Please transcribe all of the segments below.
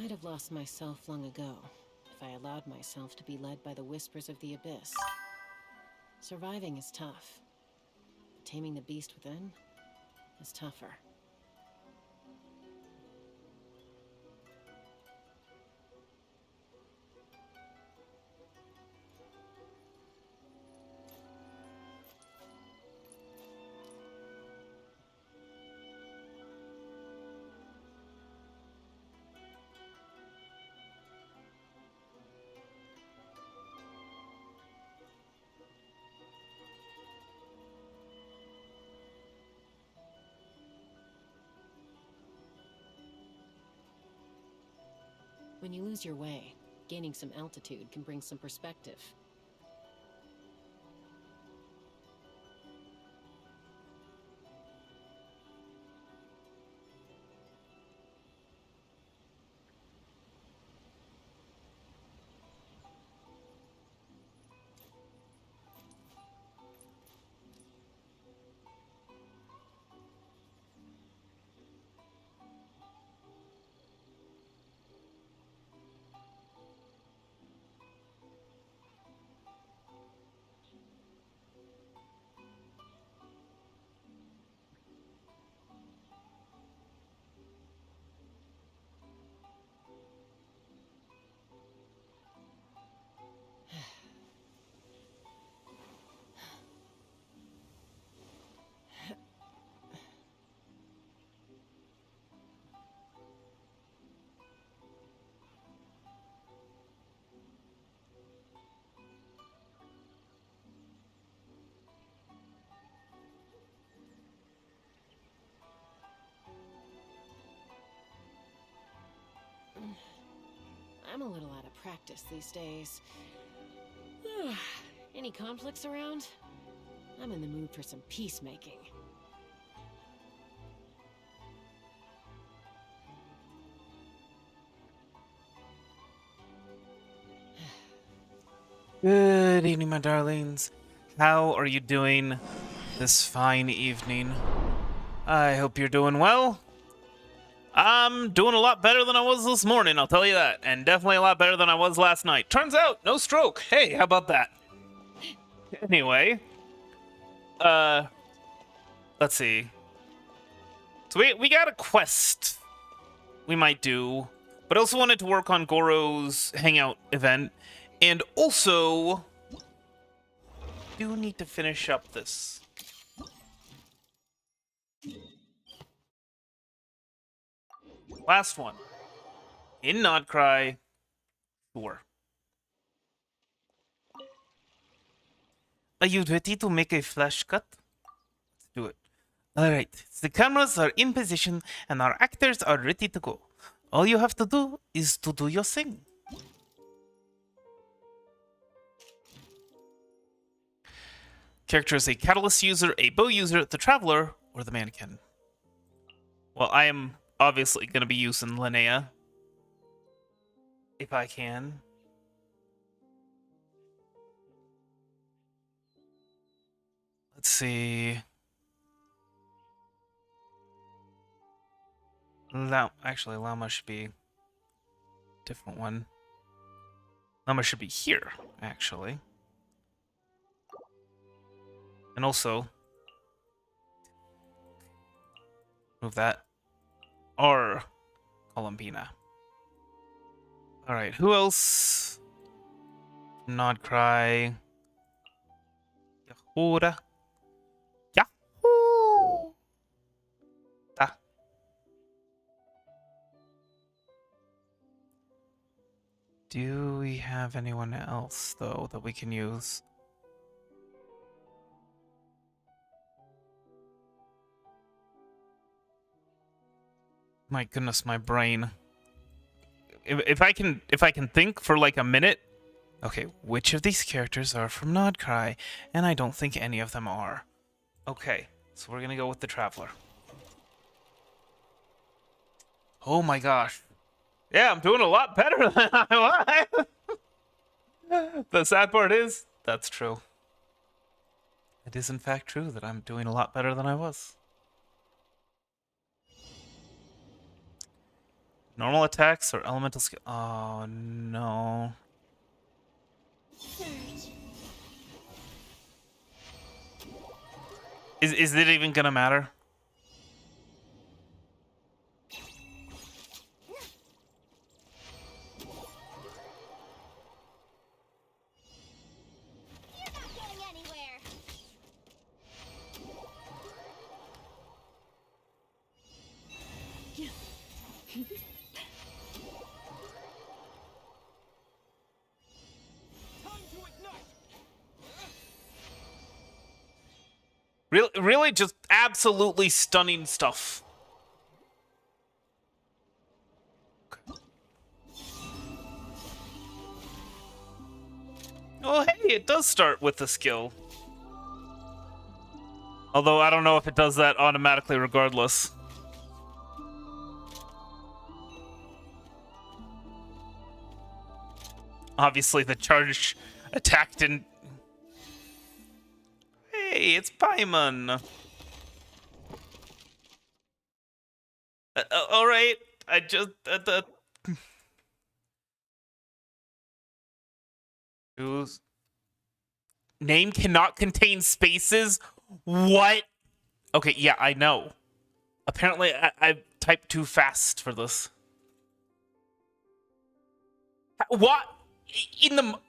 might have lost myself long ago, if I allowed myself to be led by the whispers of the abyss. Surviving is tough. But taming the beast within is tougher. When you lose your way, gaining some altitude can bring some perspective. I'm a little out of practice these days. Any conflicts around? I'm in the mood for some peacemaking. Good evening, my darlings. How are you doing this fine evening? I hope you're doing well. I'm doing a lot better than I was this morning, I'll tell you that. And definitely a lot better than I was last night. Turns out, no stroke. Hey, how about that? Anyway. Let's see. So we got a quest we might do. But I also wanted to work on Goro's hangout event. And also, do need to finish up this. Last one. In Nodcry. Sure. Are you ready to make a flash cut? Let's do it. Alright. The cameras are in position and our actors are ready to go. All you have to do is to do your thing. Character is a catalyst user, a bow user, the traveler, or the mannequin. Well, I am obviously going to be using Linnea. If I can. Let's see. Actually, Llama should be a different one. Llama should be here, actually. And also, move that. Or Columbina. Alright, who else? Nodcry. Yahoo! Yahoo! Ah. Do we have anyone else, though, that we can use? My goodness, my brain. If I can think for like a minute. Okay, which of these characters are from Nodcry? And I don't think any of them are. Okay, so we're gonna go with the Traveler. Oh my gosh. Yeah, I'm doing a lot better than I was. The sad part is, that's true. It is in fact true that I'm doing a lot better than I was. Normal attacks or elemental skill? Oh, no. Is it even gonna matter? Really, just absolutely stunning stuff. Oh, hey, it does start with the skill. Although I don't know if it does that automatically regardless. Obviously, the charge attack didn't... Hey, it's Paimon. All right, I just... Whose name cannot contain spaces? What? Okay, yeah, I know. Apparently, I typed too fast for this. What? In the...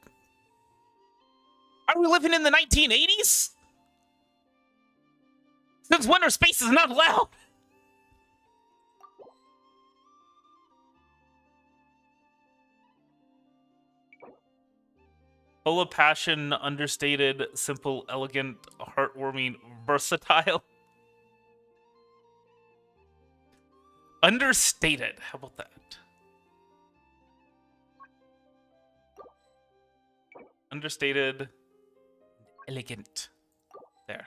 Are we living in the 1980s? Since when are spaces not allowed? Full of passion, understated, simple, elegant, heartwarming, versatile. Understated. How about that? Understated, elegant. There.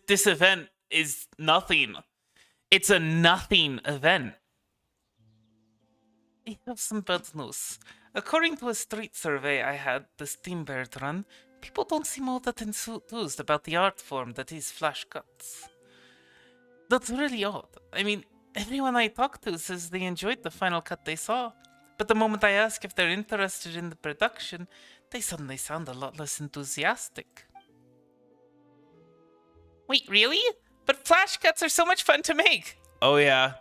This event is nothing. It's a nothing event. I have some bad news. According to a street survey I had the Steambird run, people don't seem all that enthused about the art form that is flash cuts. That's really odd. I mean, everyone I talked to says they enjoyed the final cut they saw, but the moment I ask if they're interested in the production, they suddenly sound a lot less enthusiastic. Wait, really? But flash cuts are so much fun to make! Oh yeah,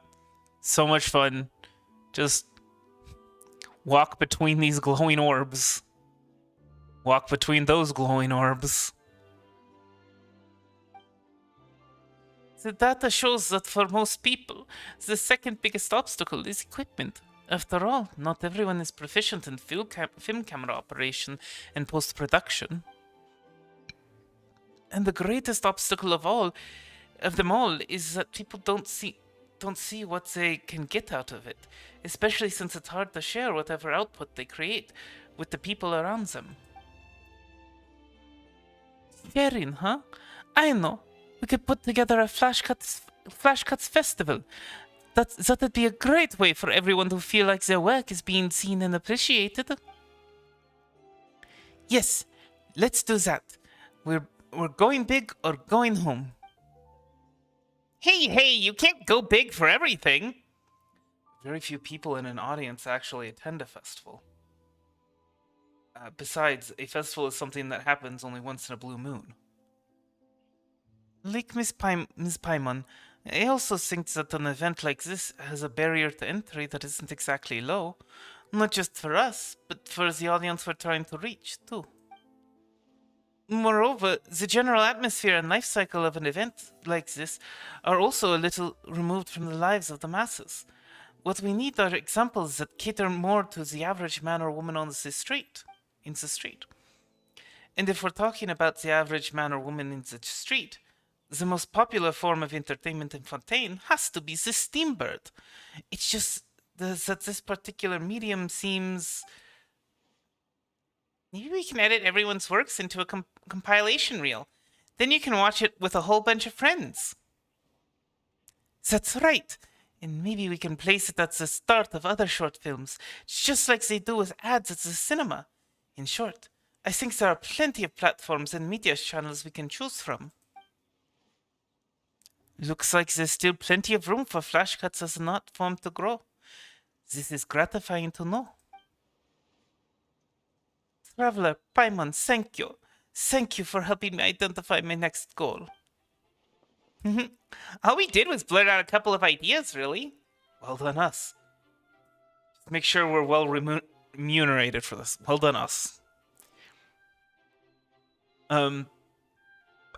so much fun. Just walk between these glowing orbs. Walk between those glowing orbs. The data shows that for most people, the second biggest obstacle is equipment. After all, not everyone is proficient in film camera operation and post-production. And the greatest obstacle of them all is that people don't see what they can get out of it, especially since it's hard to share whatever output they create with the people around them. Sharing, huh? I know. We could put together a Flash Cuts festival. That'd be a great way for everyone to feel like their work is being seen and appreciated. Yes, let's do that. We're going big or going home. Hey, you can't go big for everything. Very few people in an audience actually attend a festival. Besides, a festival is something that happens only once in a blue moon. Like Ms. Paimon, I also think that an event like this has a barrier to entry that isn't exactly low. Not just for us, but for the audience we're trying to reach, too. Moreover, the general atmosphere and life cycle of an event like this are also a little removed from the lives of the masses. What we need are examples that cater more to the average man or woman on the street, in the street. And if we're talking about the average man or woman in the street, the most popular form of entertainment in Fontaine has to be the Steambird. It's just that this particular medium seems... Maybe we can edit everyone's works into a compilation reel. Then you can watch it with a whole bunch of friends. That's right. And maybe we can place it at the start of other short films, just like they do with ads at the cinema. In short, I think there are plenty of platforms and media channels we can choose from. Looks like there's still plenty of room for Flash Cuts as an art form to grow. This is gratifying to know. Traveler, Paimon, thank you. Thank you for helping me identify my next goal. All we did was blurt out a couple of ideas, really. Well done us. Just make sure we're well remunerated for this. Well done us.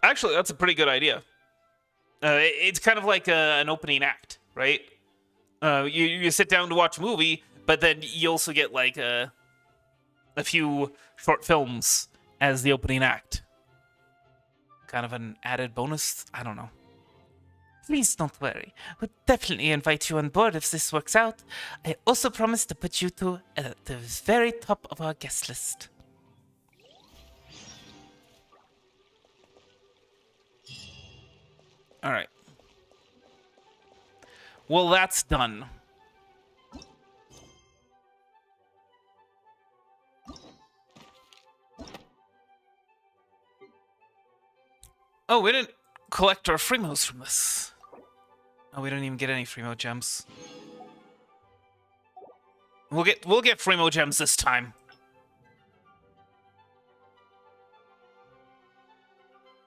Actually, that's a pretty good idea. It's kind of like an opening act, right? You sit down to watch a movie, but then you also get like a few short films as the opening act. Kind of an added bonus. I don't know. Please don't worry. We'll definitely invite you on board if this works out. I also promise to put you two at the very top of our guest list. All right. Well, that's done. Oh, we didn't collect our Freemos from this. Oh, we didn't even get any Freemo gems. We'll get Freemo gems this time.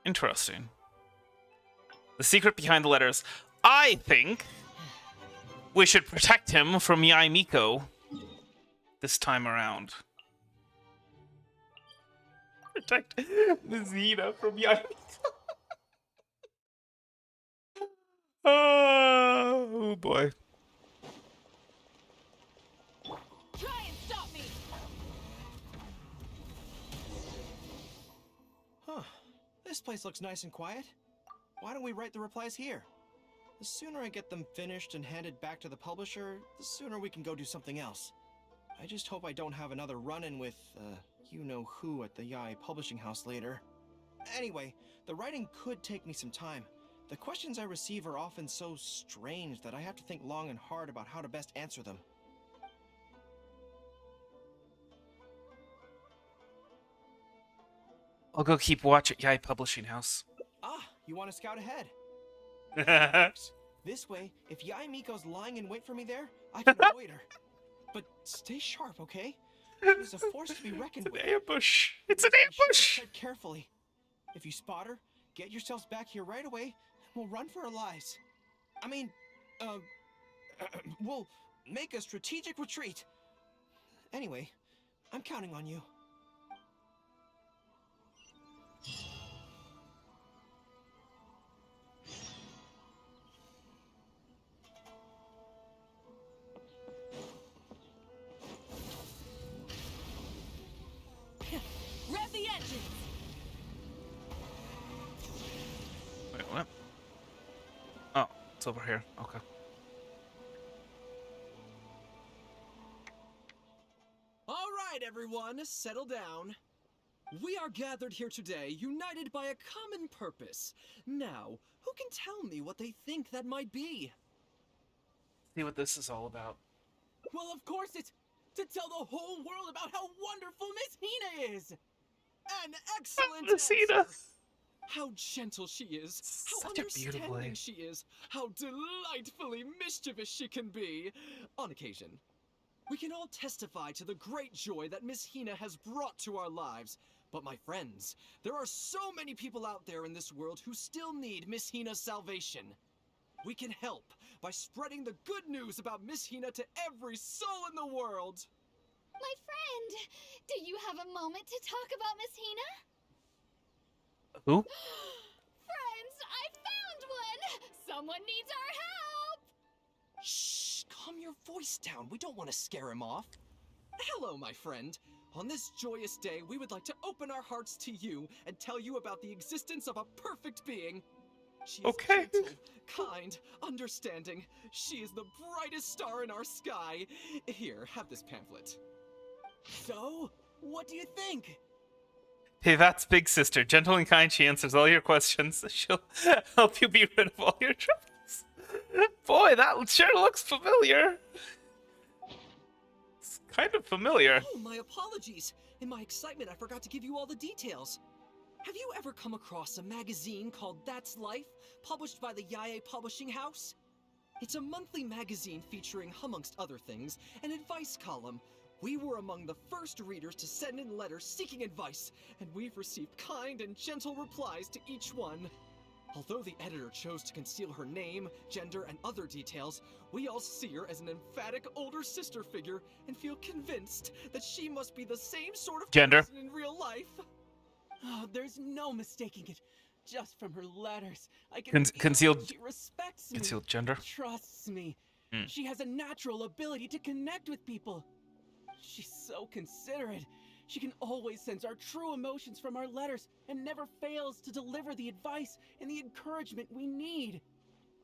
Interesting. The secret behind the letters. I think we should protect him from Yaimiko this time around. Protect Miss-Hina from Yaimiko. Oh boy. Try and stop me. Huh. This place looks nice and quiet. Why don't we write the replies here? The sooner I get them finished and handed back to the publisher, the sooner we can go do something else. I just hope I don't have another run-in with, you-know-who at the Yai publishing house later. Anyway, the writing could take me some time. The questions I receive are often so strange that I have to think long and hard about how to best answer them. I'll go keep watch at Yai Publishing House. Ah, you want to scout ahead? This way, if Yaimiko's lying in wait for me there, I can avoid her. But stay sharp, okay? She's a force to be reckoned with. It's an ambush. It's an Be sure to ambush. tread carefully. If you spot her, get yourselves back here right away, and we'll run for our lives. I mean, we'll make a strategic retreat. Anyway, I'm counting on you. Rev the engine. Wait, what? Oh, it's over here. Okay. All right, everyone, settle down. We are gathered here today, united by a common purpose. Now, who can tell me what they think that might be? See what this is all about. Well, of course, it's to tell the whole world about how wonderful Miss Hina is. An excellent Miss-Hina. answer. How gentle she is. How Such a beautiful understanding lady. she is. How delightfully mischievous she can be. On occasion. We can all testify to the great joy that Miss Hina has brought to our lives. But my friends, there are so many people out there in this world who still need Miss Hina's salvation. We can help by spreading the good news about Miss Hina to every soul in the world. My friend, do you have a moment to talk about Miss Hina? Who? Friends, I found one! Someone needs our help! Shh, calm your voice down. We don't want to scare him off. Hello, my friend. On this joyous day, we would like to open our hearts to you and tell you about the existence of a perfect being. She is Okay. gentle, kind, understanding. She is the brightest star in our sky. Here, have this pamphlet. So, what do you think? Teyvat's big sister, gentle and kind, she answers all your questions. She'll help you be rid of all your troubles. Boy, that sure looks familiar. It's kind of familiar. Oh, my apologies. In my excitement, I forgot to give you all the details. Have you ever come across a magazine called That's Life, published by the Yae Publishing House? It's a monthly magazine featuring, amongst other things, an advice column. We were among the first readers to send in letters seeking advice, and we've received kind and gentle replies to each one. Although the editor chose to conceal her name, gender, and other details, we all see her as an emphatic older sister figure and feel convinced that she must be the same sort of Gender. person in real life. Oh, there's no mistaking it. Just from her letters, I can feel concealed- she respects me, Concealed gender. trusts me. Hmm. She has a natural ability to connect with people. She's so considerate. She can always sense our true emotions from our letters and never fails to deliver the advice and the encouragement we need.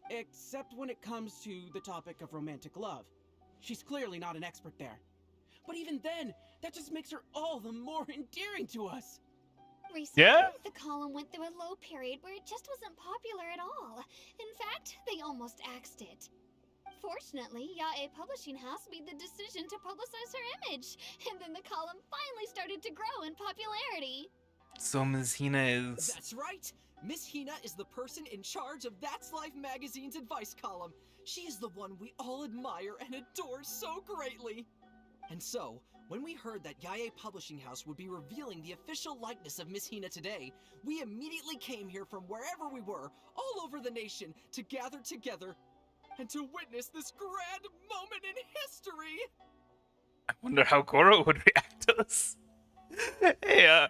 Except when it comes to the topic of romantic love. She's clearly not an expert there. But even then, that just makes her all the more endearing to us. Recently, Yeah? the column went through a low period where it just wasn't popular at all. In fact, they almost axed it. Fortunately, Yae Publishing House made the decision to publicize her image, and then the column finally started to grow in popularity. So Ms. Hina is... That's right! Miss Hina is the person in charge of That's Life magazine's advice column. She is the one we all admire and adore so greatly. And so, when we heard that Yae Publishing House would be revealing the official likeness of Miss Hina today, we immediately came here from wherever we were, all over the nation, to gather together and to witness this grand moment in history! I wonder how Goro would react to this. Hey,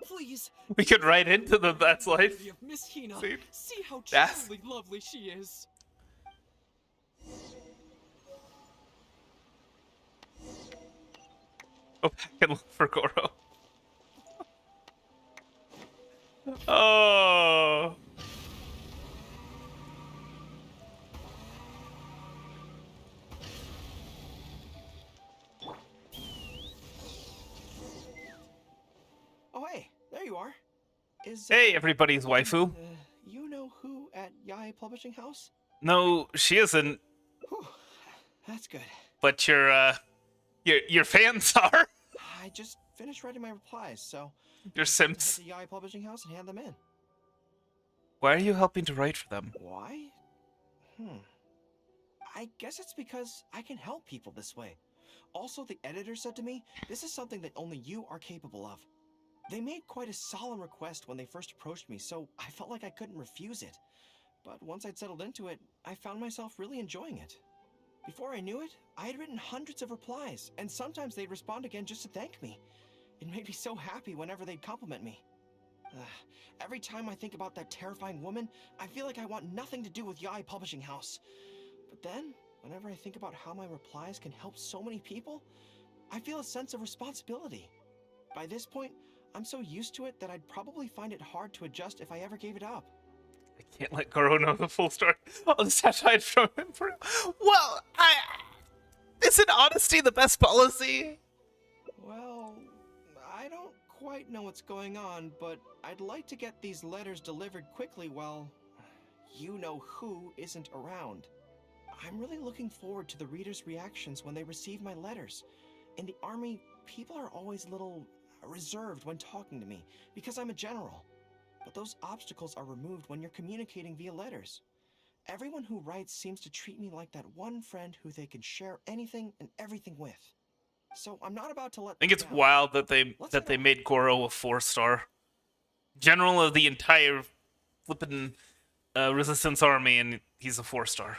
Please, we could write into the That's Life. of Miss Hina. See? See how That's- truly lovely she is. Go back and look for Goro. Oh. Oh, hey, there you are. Is Hey, everybody's waifu. you know who at Yae Publishing House? No, she isn't, Whew, that's good. but your fans are. I just finished writing my replies, so Your head Sims. to Yae Publishing House and hand them in. Why are you helping to write for them? Why? I guess it's because I can help people this way. Also, the editor said to me, this is something that only you are capable of. They made quite a solemn request when they first approached me, so I felt like I couldn't refuse it. But once I'd settled into it, I found myself really enjoying it. Before I knew it, I had written hundreds of replies, and sometimes they'd respond again just to thank me. It made me so happy whenever they'd compliment me. Every time I think about that terrifying woman, I feel like I want nothing to do with Yae Publishing House. But then, whenever I think about how my replies can help so many people, I feel a sense of responsibility. By this point, I'm so used to it that I'd probably find it hard to adjust if I ever gave it up. I can't let Goro know the full story. I'll just have to hide from him for... Well, isn't honesty the best policy? Well, I don't quite know what's going on, but I'd like to get these letters delivered quickly while you-know-who isn't around. I'm really looking forward to the readers' reactions when they receive my letters. In the army, people are always a little reserved when talking to me because I'm a general. But those obstacles are removed when you're communicating via letters. Everyone who writes seems to treat me like that one friend who they can share anything and everything with. So I'm not about to let I think them it's down. wild that they made Goro a 4-star general of the entire flippin' resistance army, and he's a 4-star.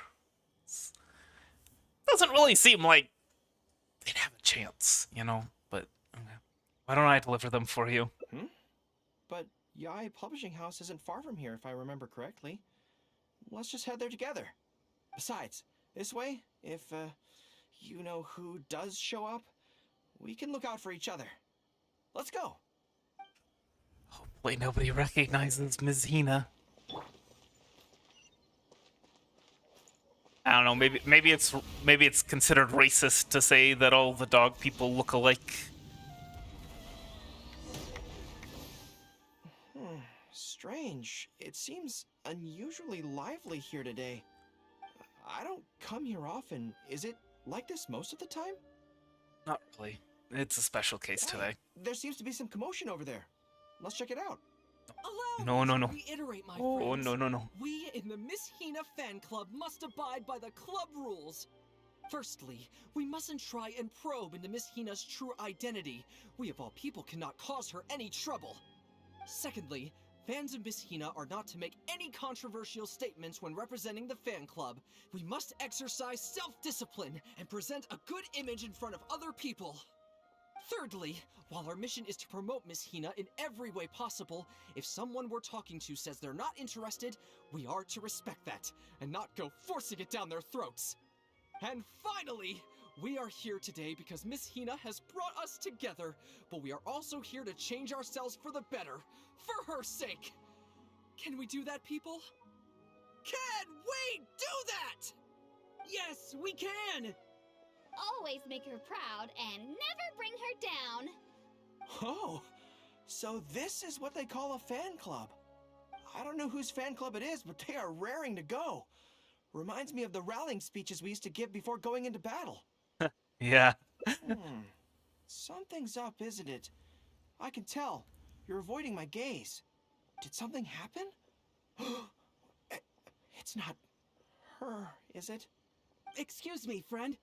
Doesn't really seem like they'd have a chance, you know. But okay. Why don't I deliver them for you? But Yae Publishing House isn't far from here, if I remember correctly. Let's just head there together. Besides, this way, if you-know-who does show up, we can look out for each other. Let's go. Hopefully nobody recognizes Ms. Hina. I don't know. Maybe it's considered racist to say that all the dog people look alike. Strange. It seems unusually lively here today. I don't come here often. Is it like this most of the time? Not really. It's a special case Hey, today. there seems to be some commotion over there. Let's check it out. Allow No, me no, to no. reiterate, my Oh, friends. no. We in the Miss Hina fan club must abide by the club rules. Firstly, we mustn't try and probe into Miss Hina's true identity. We of all people cannot cause her any trouble. Secondly, fans of Miss Hina are not to make any controversial statements when representing the fan club. We must exercise self-discipline and present a good image in front of other people. Thirdly, while our mission is to promote Miss Hina in every way possible, if someone we're talking to says they're not interested, we are to respect that, and not go forcing it down their throats. And finally, we are here today because Miss Hina has brought us together, but we are also here to change ourselves for the better, for her sake. Can we do that, people? Can we do that? Yes, we can! Always make her proud and never bring her down. Oh, so this is what they call a fan club. I don't know whose fan club it is, but they are raring to go. Reminds me of the rallying speeches we used to give before going into battle. Yeah. Something's up, isn't it? I can tell. You're avoiding my gaze. Did something happen? It's not her, is it? Excuse me, friend.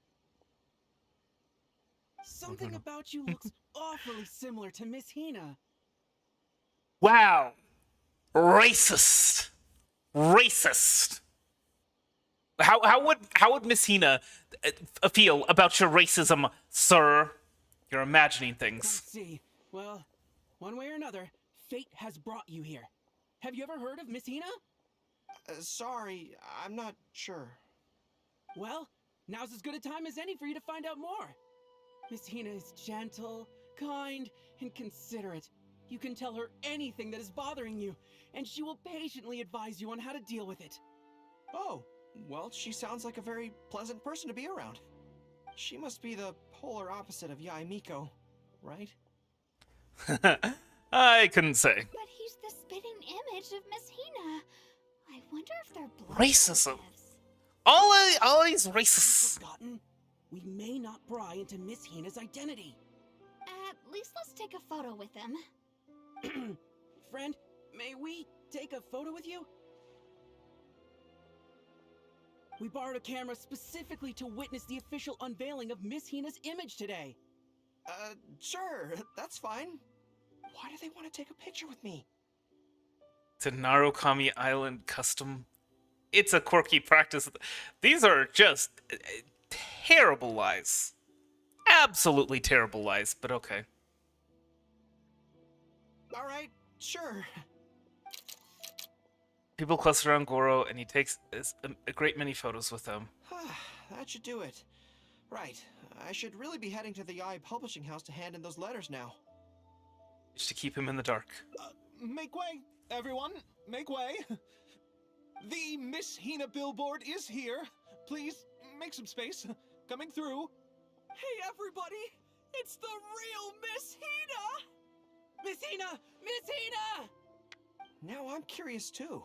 Something about you looks awfully similar to Miss Hina. Wow. Racist. Racist. How would Miss Hina feel about your racism, sir? You're imagining I things. see. Well, one way or another, fate has brought you here. Have you ever heard of Miss Hina? Sorry, I'm not sure. Well, now's as good a time as any for you to find out more. Miss Hina is gentle, kind, and considerate. You can tell her anything that is bothering you, and she will patiently advise you on how to deal with it. Oh, well, she sounds like a very pleasant person to be around. She must be the polar opposite of Yaimiko, right? I couldn't say. But he's the spitting image of Miss Hina. I wonder if they're blood Racism. relatives. Always Have racist. you forgotten? We may not pry into Miss Hina's identity. At least let's take a photo with them. Friend, may we take a photo with you? We borrowed a camera specifically to witness the official unveiling of Miss Hina's image today. Sure, that's fine. Why do they want to take a picture with me? To Narukami Island custom. It's a quirky practice. These are just terrible lies. Absolutely terrible lies, but okay. Alright, sure. People cluster around Goro, and he takes a great many photos with them. That should do it. Right, I should really be heading to the I Publishing House to hand in those letters now. Just to keep him in the dark. Make way, everyone! Make way! The Miss Hina billboard is here. Please, make some space. Coming through. Hey, everybody! It's the real Miss Hina! Miss Hina! Miss Hina! Now I'm curious too.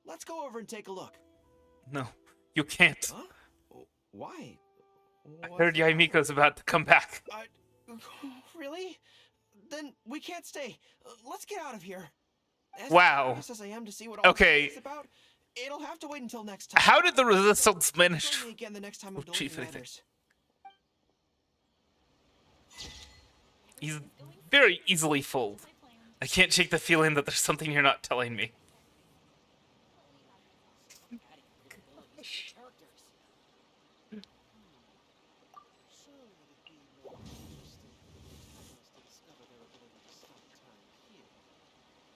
Let's go over and take a look. No, you can't. Huh? Why? I heard Yaimiko's about to come back. Really? Then we can't stay. Let's get out of here. As Wow. curious as I am to see what all Okay. this is about, it'll have to wait until next time. How did the resistance manage Join to... me again the next time I'm Oh, chief, delivering anything. letters. He's very easily fooled. I can't shake the feeling that there's something you're not telling me.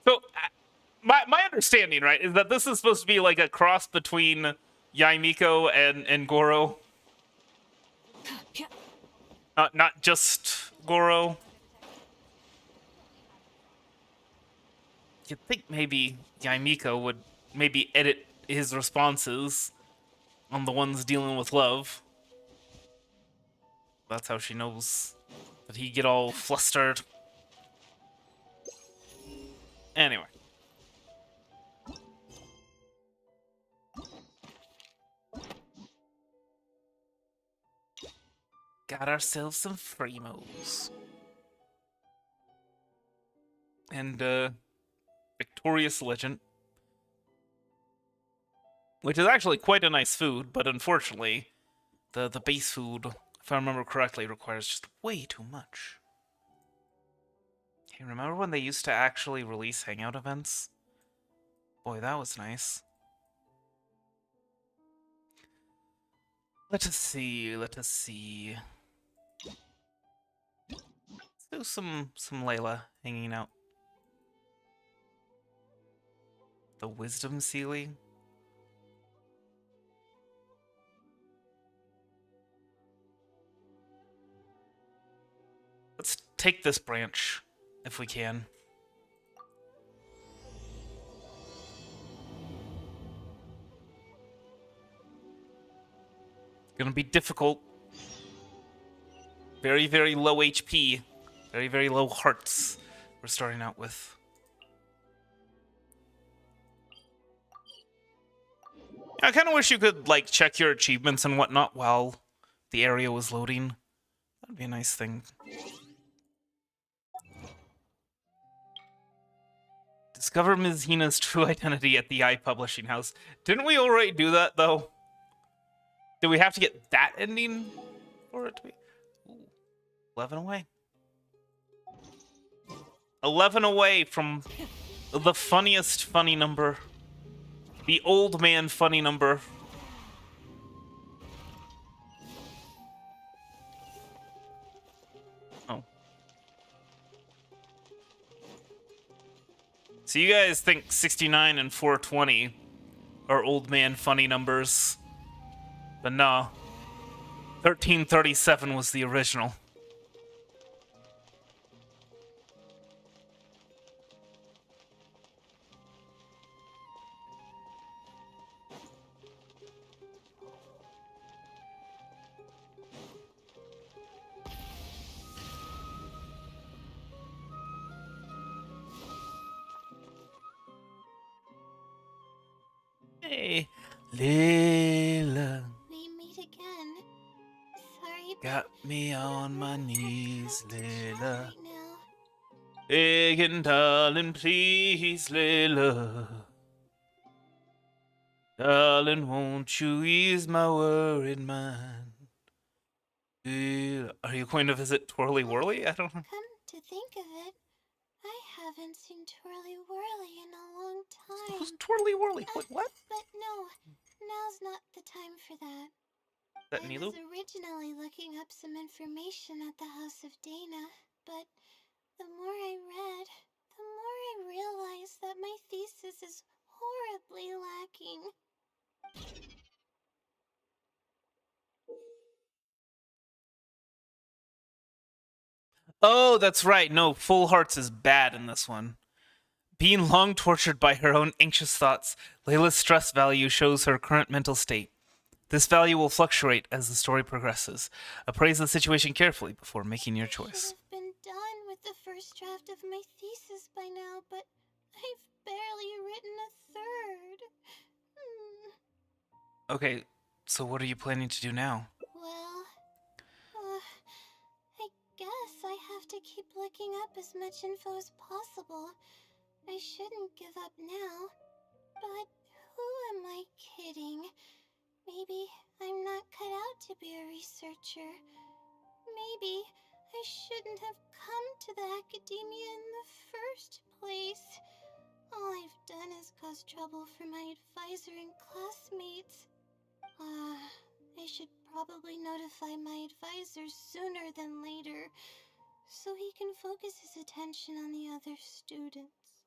So, my understanding, right, is that this is supposed to be like a cross between Yaimiko and Goro. Not just Goro. You'd think maybe Yaimiko would maybe edit his responses on the ones dealing with love. That's how she knows that he get all flustered. Anyway. got ourselves some Fremos. And, Victorious Legend. Which is actually quite a nice food, but unfortunately, the base food, if I remember correctly, requires just way too much. Hey, remember when they used to actually release Hangout events? Boy, that was nice. Let us see, let us see. Let's do some Layla hanging out. The Wisdom Sealy. Let's take this branch, if we can. Gonna be difficult. Very, very low HP. Very, very low hearts we're starting out with. I kind of wish you could, like, check your achievements and whatnot while the area was loading. That'd be a nice thing. Discover Ms. Hina's true identity at the Publishing House. Didn't we already do that, though? Did we have to get that ending for it to be? Ooh, 11 away. 11 away from the funniest funny number. The old man funny number. Oh. So you guys think 69 and 420 are old man funny numbers? But no. 1337 was the original. Hey, Layla. We meet again. Sorry, Got me on my knees, Layla. right now. Begging, darling, please, Layla. Darling, won't you ease my worried mind? Are you going to visit Twirly Whirly? I don't know. Come to think of it, I haven't seen Twirly Whirly in a long time. Who's Twirly Whirly? What? But no, now's not the time for that. Is that I Nilu? was originally looking up some information at the House of Dana, but the more I read, the more I realized that my thesis is horribly lacking. Oh, that's right. No, Full Hearts is bad in this one. Being long tortured by her own anxious thoughts, Layla's stress value shows her current mental state. This value will fluctuate as the story progresses. Appraise the situation carefully before making your I should choice. have been done with the first draft of my thesis by now, but I've barely written a third. Okay, so what are you planning to do now? Well, I guess I have to keep looking up as much info as possible. I shouldn't give up now. But who am I kidding? Maybe I'm not cut out to be a researcher. Maybe I shouldn't have come to the academia in the first place. All I've done is cause trouble for my advisor and classmates. I should probably notify my advisor sooner than later, so he can focus his attention on the other students.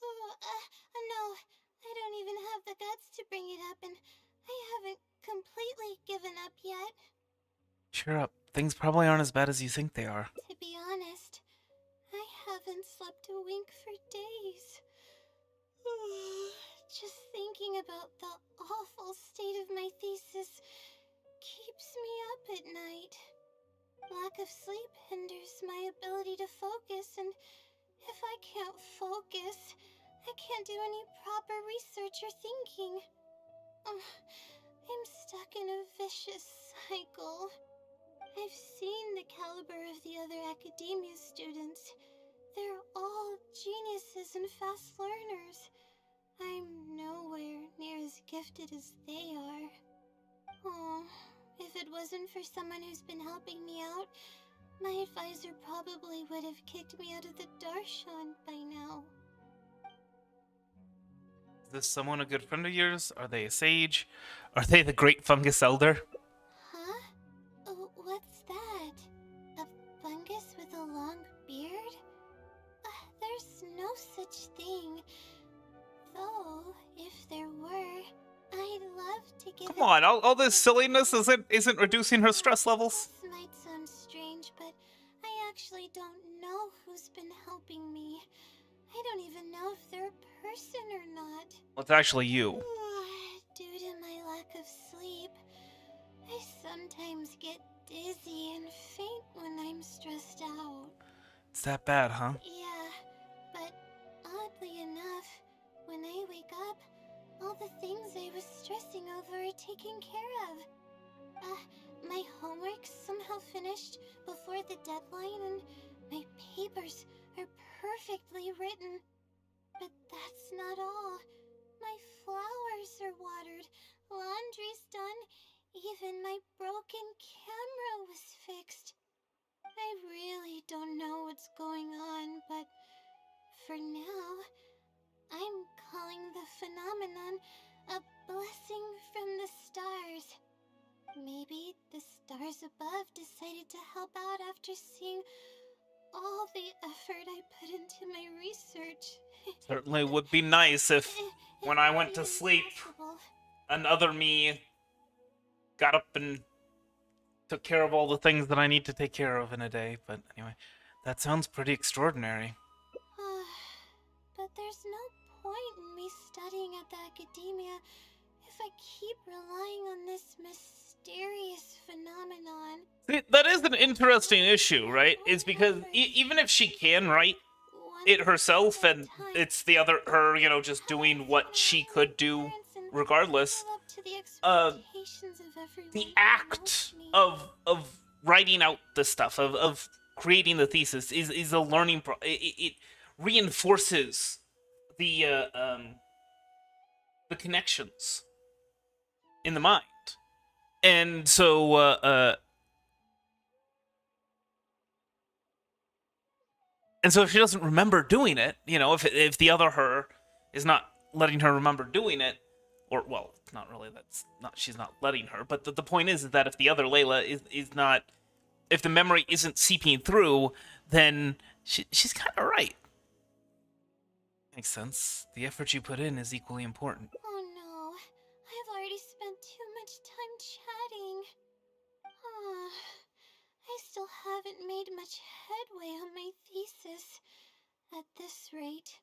No, I don't even have the guts to bring it up, and I haven't completely given up yet. Cheer up. Things probably aren't as bad as you think they are. To be honest, I haven't slept a wink for days. Just thinking about the awful state of my thesis keeps me up at night. Lack of sleep hinders my ability to focus, and if I can't focus, I can't do any proper research or thinking. I'm stuck in a vicious cycle. I've seen the caliber of the other academia students. They're all geniuses and fast learners. I'm nowhere near as gifted as they are. Oh, if it wasn't for someone who's been helping me out, my advisor probably would have kicked me out of the darshan by now. Is this someone a good friend of yours? Are they a sage? Are they the Great Fungus Elder? Huh? Oh, what's that? A fungus with a long beard? There's no such thing. Though, if there were, I'd love to give. Come on, all this silliness isn't reducing her stress levels. This might sound strange, but I actually don't know who's been helping me. I don't even know if they're a person or not. Well, it's actually you. Due to my lack of sleep, I sometimes get dizzy and faint when I'm stressed out. It's that bad, huh? Yeah, but oddly enough, when I wake up, all the things I was stressing over are taken care of. My homework's somehow finished before the deadline, and my papers are perfectly written. But that's not all. My flowers are watered, laundry's done, even my broken camera was fixed. I really don't know what's going on, but for now, I'm calling the phenomenon a blessing from the stars. Maybe the stars above decided to help out after seeing all the effort I put into my research. Certainly would be nice if, when I went to sleep, Impossible. another me got up and took care of all the things that I need to take care of in a day. But anyway, that sounds pretty extraordinary. But there's no point in me studying at the academia if I keep relying on this mysterious phenomenon. That is an interesting issue, right? Is because even if she can write it herself and it's the other her, just doing what she could do regardless, the act of writing out the stuff, of creating the thesis is a learning it reinforces the connections in the mind. And so if she doesn't remember doing it, if the other her is not letting her remember doing it, or, well, it's not really, she's not letting her, but the point is that if the other Layla is not, if the memory isn't seeping through, then she's kind of right. Makes sense. The effort you put in is equally important. Oh no, I've already spent too much time chatting. I still haven't made much headway on my thesis. At this rate,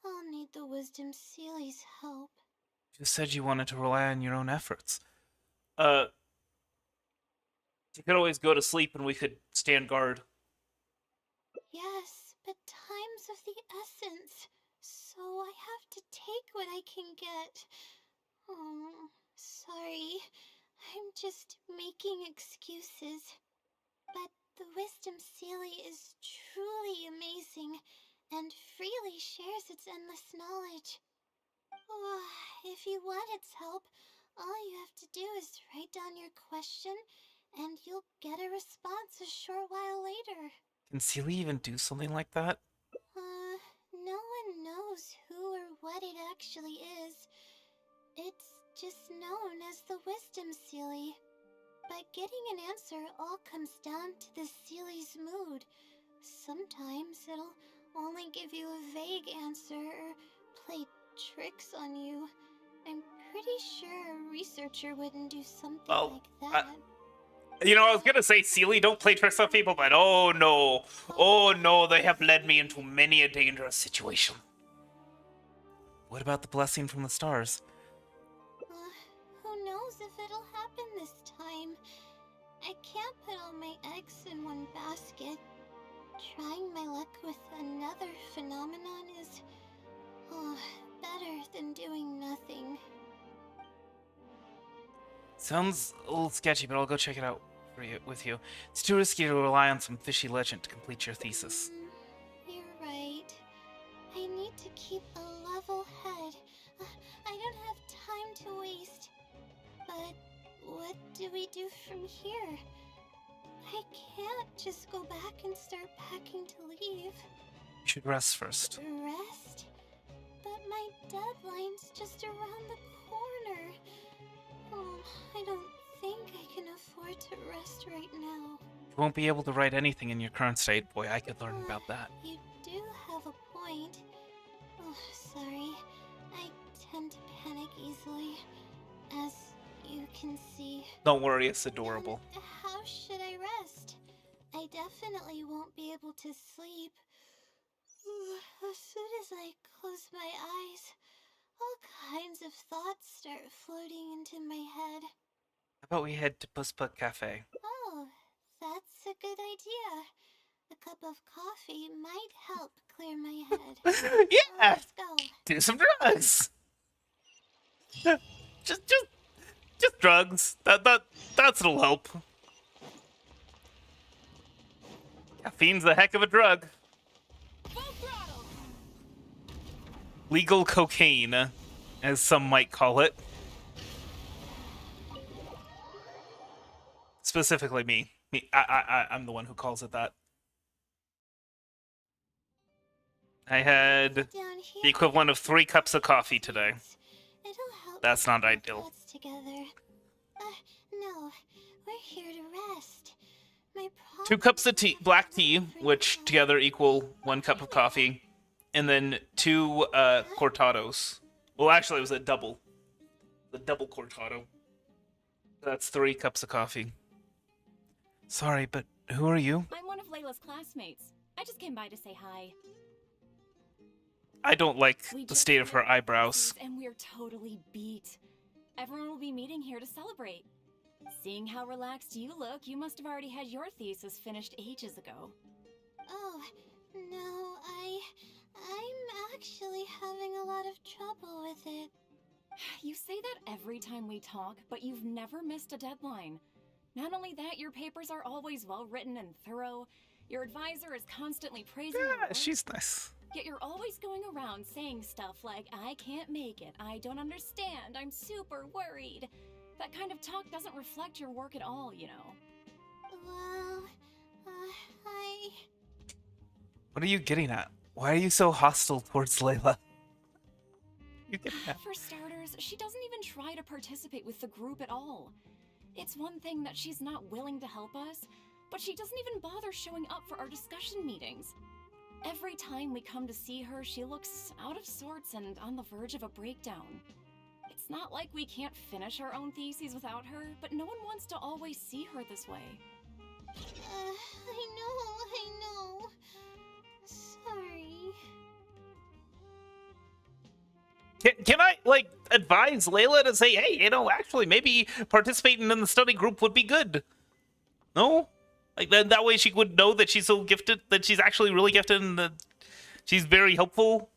I'll need the Wisdom Sealy's help. You said you wanted to rely on your own efforts. You could always go to sleep and we could stand guard. Yes, but time's of the essence, so I have to take what I can get. Oh, sorry. I'm just making excuses. But the Wisdom Sealy is truly amazing and freely shares its endless knowledge. Oh, if you want its help, all you have to do is write down your question and you'll get a response a short while later. Can Sealy even do something like that? No one knows who or what it actually is. It's just known as the Wisdom Sealy. But getting an answer all comes down to the Sealy's mood. Sometimes it'll only give you a vague answer or play tricks on you. I'm pretty sure a researcher wouldn't do something like that. I was gonna say, Sealy, don't play tricks on people, but oh no, they have led me into many a dangerous situation. What about the blessing from the stars? Who knows if it'll happen this time? I can't put all my eggs in one basket. Trying my luck with another phenomenon is better than doing nothing. Sounds a little sketchy, but I'll go check it out for with you. It's too risky to rely on some fishy legend to complete your thesis. You're right. I need to keep a level head. I don't have time to waste. But what do we do from here? I can't just go back and start packing to leave. You should rest first. Rest? But my deadline's just around the corner. Oh, I don't think I can afford to rest right now. You won't be able to write anything in your current state. Boy, I could learn about that. You do have a point. Oh, sorry. I tend to panic easily, as you can see. Don't worry, it's adorable. And how should I rest? I definitely won't be able to sleep. As soon as I close my eyes, all kinds of thoughts start floating into my head. How about we head to Pusput Cafe? Oh, that's a good idea. A cup of coffee might help clear my head. Yeah! Let's go. Do some drugs! just drugs. That'll help. Caffeine's a heck of a drug. Full throttle. Legal cocaine, as some might call it. Specifically me. I'm the one who calls it that. I had Down the equivalent of 3 cups of coffee today. It'll help That's me not put my ideal. thoughts together. No, we're here to rest. My 2 cups of tea, black tea, which together equal 1 cup of coffee, and then 2 cortados. Well, actually, it was a double. The double cortado. That's 3 cups of coffee. Sorry, but who are you? I'm one of Layla's classmates. I just came by to say hi. I don't like We the just state of her finished our eyebrows. theses and we're totally beat. Everyone will be meeting here to celebrate. Seeing how relaxed you look, you must have already had your thesis finished ages ago. Oh, no, I'm actually having a lot of trouble with it. You say that every time we talk, but you've never missed a deadline. Not only that, your papers are always well written and thorough. Your advisor is constantly praising your Yeah, work. she's nice. Yet you're always going around saying stuff like, I can't make it, I don't understand, I'm super worried. That kind of talk doesn't reflect your work at all, you know. Well, What are you getting at? Why are you so hostile towards Layla? You getting at? For starters, she doesn't even try to participate with the group at all. It's one thing that she's not willing to help us, but she doesn't even bother showing up for our discussion meetings. Every time we come to see her, she looks out of sorts and on the verge of a breakdown. It's not like we can't finish our own theses without her, but no one wants to always see her this way. I know. Sorry. Can I, like, advise Layla to say, hey, you know, actually, maybe participating in the study group would be good? No? Like, that way she would know that she's so gifted, that she's actually really gifted, and that she's very helpful.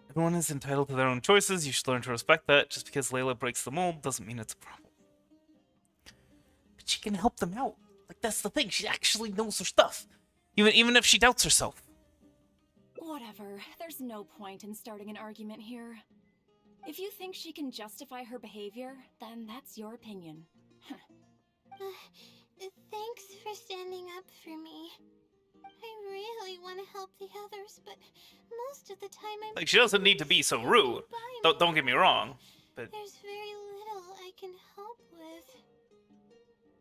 Everyone is entitled to their own choices. You should learn to respect that. Just because Layla breaks the mold doesn't mean it's a problem. But she can help them out. Like, that's the thing. She actually knows her stuff. Even if she doubts herself. Whatever. There's no point in starting an argument here. If you think she can justify her behavior, then that's your opinion. Thanks for standing up for me. I really want to help the others, but most of the time I'm... Like, she doesn't need to be so rude. Don't get me wrong, but... There's very little I can help with.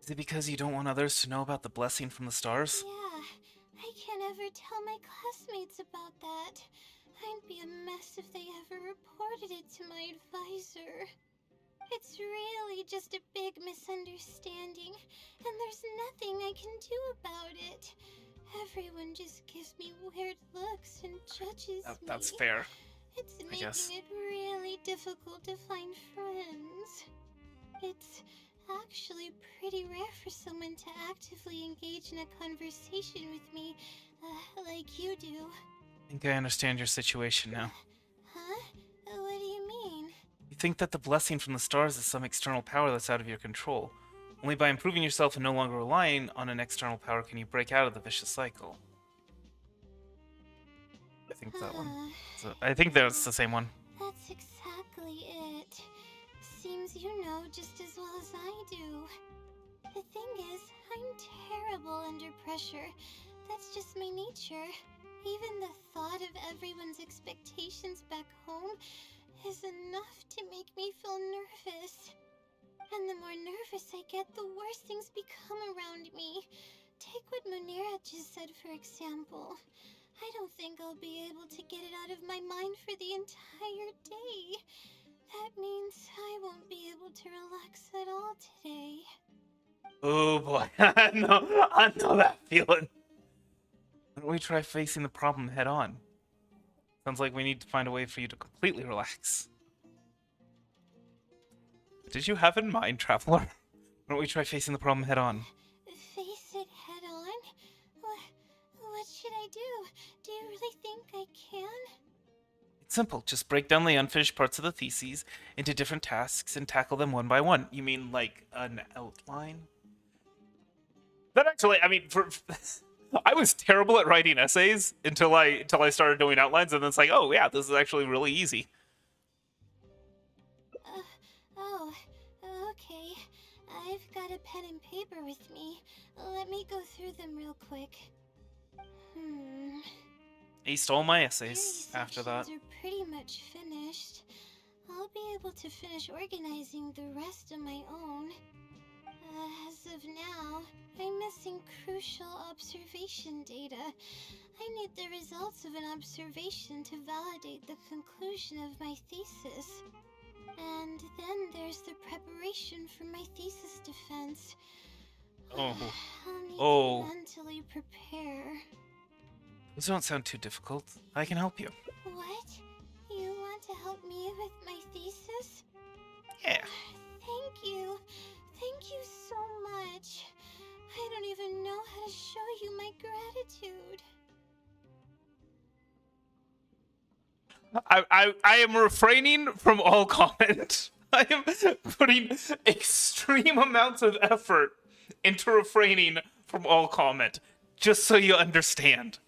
Is it because you don't want others to know about the blessing from the stars? Yeah, I can't ever tell my classmates about that. I'd be a mess if they ever reported it to my advisor. It's really just a big misunderstanding, and there's nothing I can do about it. Everyone just gives me weird looks and judges me. That's fair. It's I making guess. it really difficult to find friends. It's actually pretty rare for someone to actively engage in a conversation with me, like you do. I think I understand your situation now. Huh? What do you mean? You think that the blessing from the stars is some external power that's out of your control. Only by improving yourself and no longer relying on an external power can you break out of the vicious cycle. I think that one. So, I think that's the same one. That's exactly it. Seems you know just as well as I do. The thing is, I'm terrible under pressure. That's just my nature. Even the thought of everyone's expectations back home is enough to make me feel nervous. And the more nervous I get, the worse things become around me. Take what Munira just said, for example. I don't think I'll be able to get it out of my mind for the entire day. That means I won't be able to relax at all today. Oh boy, I know that feeling. Why don't we try facing the problem head on? Sounds like we need to find a way for you to completely relax. Did you have in mind, Traveler? Why don't we try facing the problem head on? Face it head on? What should I do? Do you really think I can? It's simple. Just break down the unfinished parts of the theses into different tasks and tackle them one by one. You mean like an outline? That actually, I mean, I was terrible at writing essays until I started doing outlines, and then it's like, oh yeah, this is actually really easy. Okay. I've got a pen and paper with me. Let me go through them real quick. Aced all my essays Theory after that. sections are pretty much finished. I'll be able to finish organizing the rest on my own. As of now, I'm missing crucial observation data. I need the results of an observation to validate the conclusion of my thesis. And then there's the preparation for my thesis defense. Oh. I'll need to mentally prepare. Those don't sound too difficult. I can help you. What? You want to help me with my thesis? Yeah. Thank you. Thank you so much. I don't even know how to show you my gratitude. I am refraining from all comment. I am putting extreme amounts of effort into refraining from all comment, just so you understand.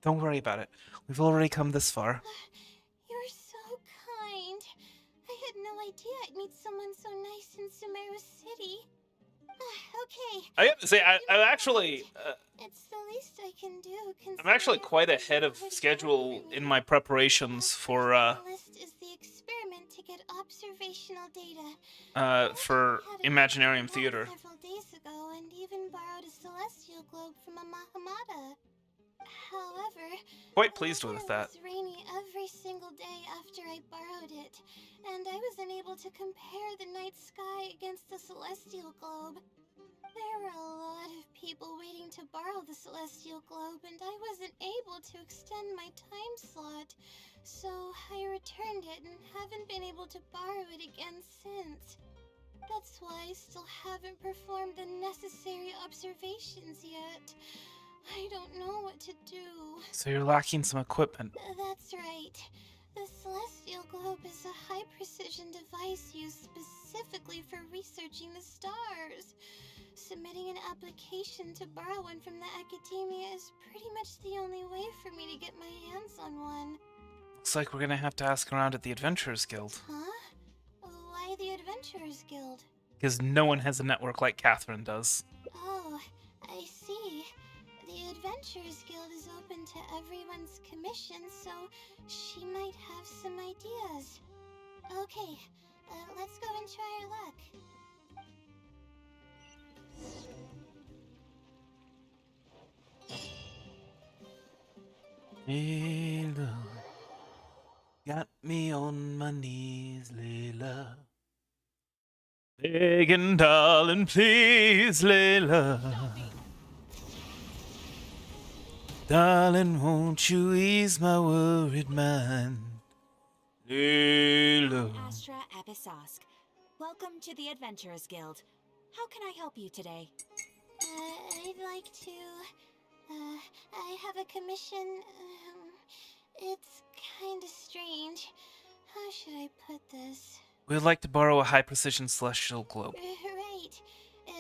Don't worry about it. We've already come this far. You're so kind. I had no idea I'd meet someone so nice in Sumeru City. Okay. I have to say, I actually... it's the least I can do. I'm actually quite ahead of schedule in my preparations for, list is the experiment to get observational data. for Imaginarium Theater. Several days ago, and even borrowed a celestial globe from a Mahamada. However, Quite pleased with that. It was rainy every single day after I borrowed it, and I was unable to compare the night sky against the celestial globe. There were a lot of people waiting to borrow the celestial globe, and I wasn't able to extend my time slot, so I returned it and haven't been able to borrow it again since. That's why I still haven't performed the necessary observations yet. I don't know what to do. So you're lacking some equipment. That's right. The celestial globe is a high-precision device used specifically for researching the stars. Submitting an application to borrow one from the academia is pretty much the only way for me to get my hands on one. Looks like we're gonna have to ask around at the Adventurers Guild. Huh? Why the Adventurers Guild? Because no one has a network like Catherine does. Oh, I see. The Adventurers Guild is open to everyone's commission, so she might have some ideas. Okay, let's go and try our luck. Layla, got me on my knees, Layla. Begging, darling, please, Layla. Darling, won't you ease my worried mind? Layla. Astra Abyssosque. Welcome to the Adventurers Guild. How can I help you today? I'd like to... I have a commission. It's kinda strange. How should I put this? We'd like to borrow a high-precision celestial globe. Right.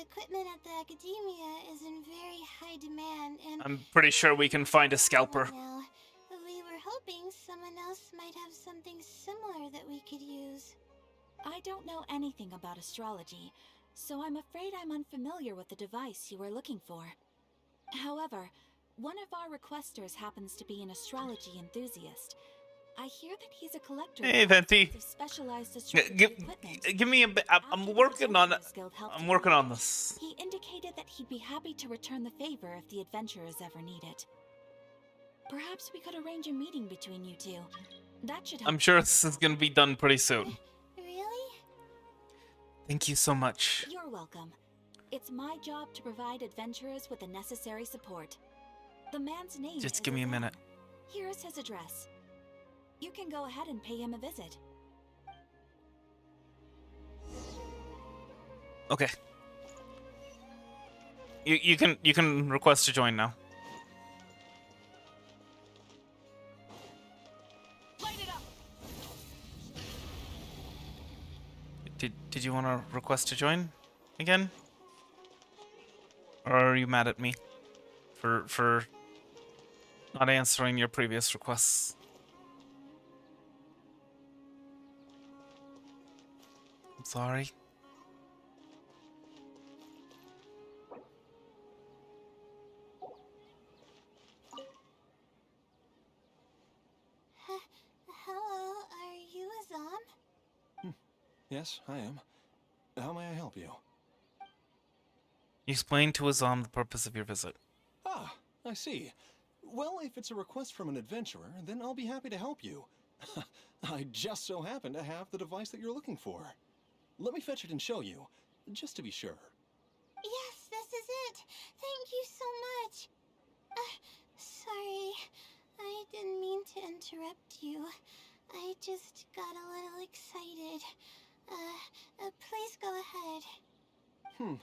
equipment at the academia is in very high demand, and I'm pretty sure we can find a scalper. now, we were hoping someone else might have something similar that we could use. I don't know anything about astrology, so I'm afraid I'm unfamiliar with the device you are looking for. However, one of our requesters happens to be an astrology enthusiast. I hear that he's a collector Hey, of Venti. specialized astrology equipment. Give me a bit. I'm working on it. I'm working on this. He indicated that he'd be happy to return the favor if the adventurers ever need it. Perhaps we could arrange a meeting between you two. That should help. I'm sure this is gonna be done pretty soon. Really? Thank you so much. You're welcome. It's my job to provide adventurers with the necessary support. The man's name is Just give me a minute. Here's his address. You can go ahead and pay him a visit. Okay. You can request to join now. Light it up. Did you want to request to join again? Or are you mad at me for not answering your previous requests? I'm sorry. Hello, are you Azam? Yes, I am. How may I help you? You explained to Azam the purpose of your visit. Ah, I see. Well, if it's a request from an adventurer, then I'll be happy to help you. I just so happen to have the device that you're looking for. Let me fetch it and show you, just to be sure. Yes, this is it. Thank you so much. Sorry, I didn't mean to interrupt you. I just got a little excited. Please go ahead.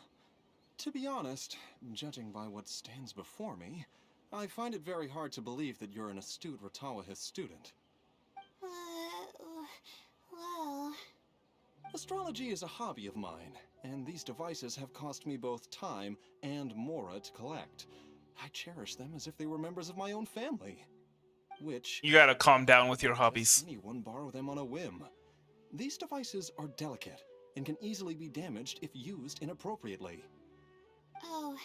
To be honest, judging by what stands before me, I find it very hard to believe that you're an astute Ratawahist student. Well... Astrology is a hobby of mine, and these devices have cost me both time and mora to collect. I cherish them as if they were members of my own family. Which... You gotta calm down with your hobbies. Anyone borrow them on a whim. These devices are delicate, and can easily be damaged if used inappropriately. Oh,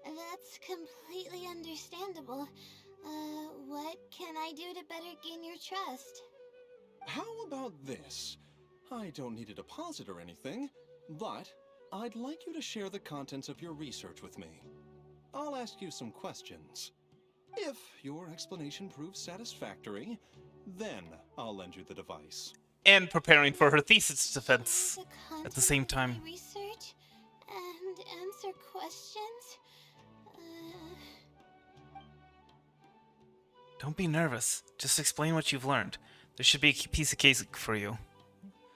that's completely understandable. What can I do to better gain your trust? How about this? I don't need a deposit or anything, but I'd like you to share the contents of your research with me. I'll ask you some questions. If your explanation proves satisfactory, then I'll lend you the device. And preparing for her thesis defense The at the same time. content of my research and answer questions? Don't be nervous. Just explain what you've learned. There should be a piece of cake for you.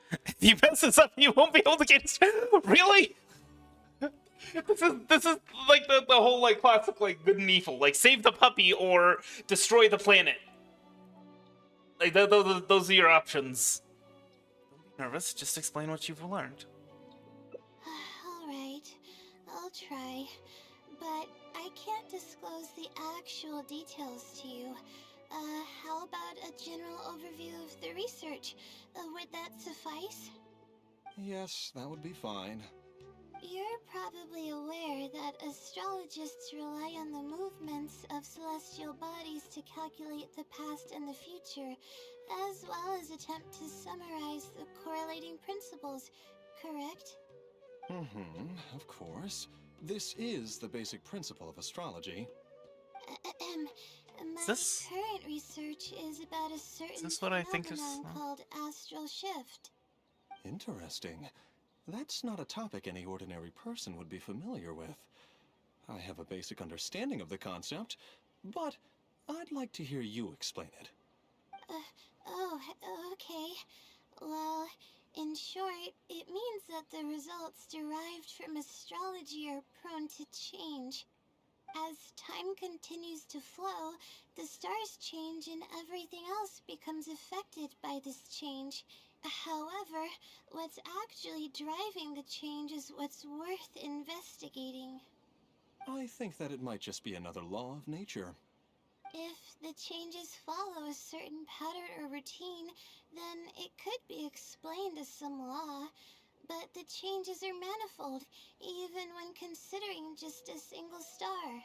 If you mess this up, you won't be able to get... Really? This is like the whole like classic like good and evil. Like save the puppy or destroy the planet. Like those are your options. Don't be nervous. Just explain what you've learned. Alright, I'll try. But I can't disclose the actual details to you. How about a general overview of the research? Would that suffice? Yes, that would be fine. You're probably aware that astrologists rely on the movements of celestial bodies to calculate the past and the future, as well as attempt to summarize the correlating principles, correct? Of course. This is the basic principle of astrology. My this- current research is about a certain this what I think is- phenomenon called astral shift. Interesting. That's not a topic any ordinary person would be familiar with. I have a basic understanding of the concept, but I'd like to hear you explain it. Okay. Well, in short, it means that the results derived from astrology are prone to change. As time continues to flow, the stars change and everything else becomes affected by this change. However, what's actually driving the change is what's worth investigating. I think that it might just be another law of nature. If the changes follow a certain pattern or routine, then it could be explained as some law. But the changes are manifold, even when considering just a single star.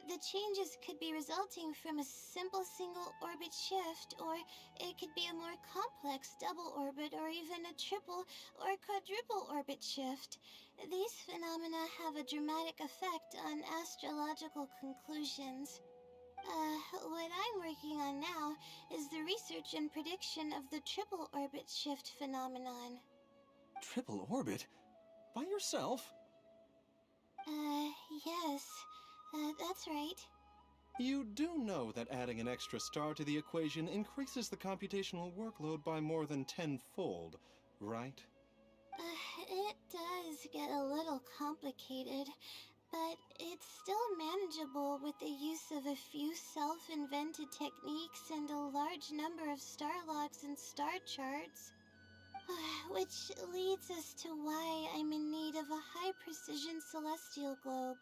The changes could be resulting from a simple single orbit shift, or it could be a more complex double orbit, or even a triple or quadruple orbit shift. These phenomena have a dramatic effect on astrological conclusions. What I'm working on now is the research and prediction of the triple orbit shift phenomenon. Triple orbit? By yourself? Yes. That's right. You do know that adding an extra star to the equation increases the computational workload by more than tenfold, right? It does get a little complicated, but it's still manageable with the use of a few self-invented techniques and a large number of star logs and star charts. Which leads us to why I'm in need of a high-precision celestial globe.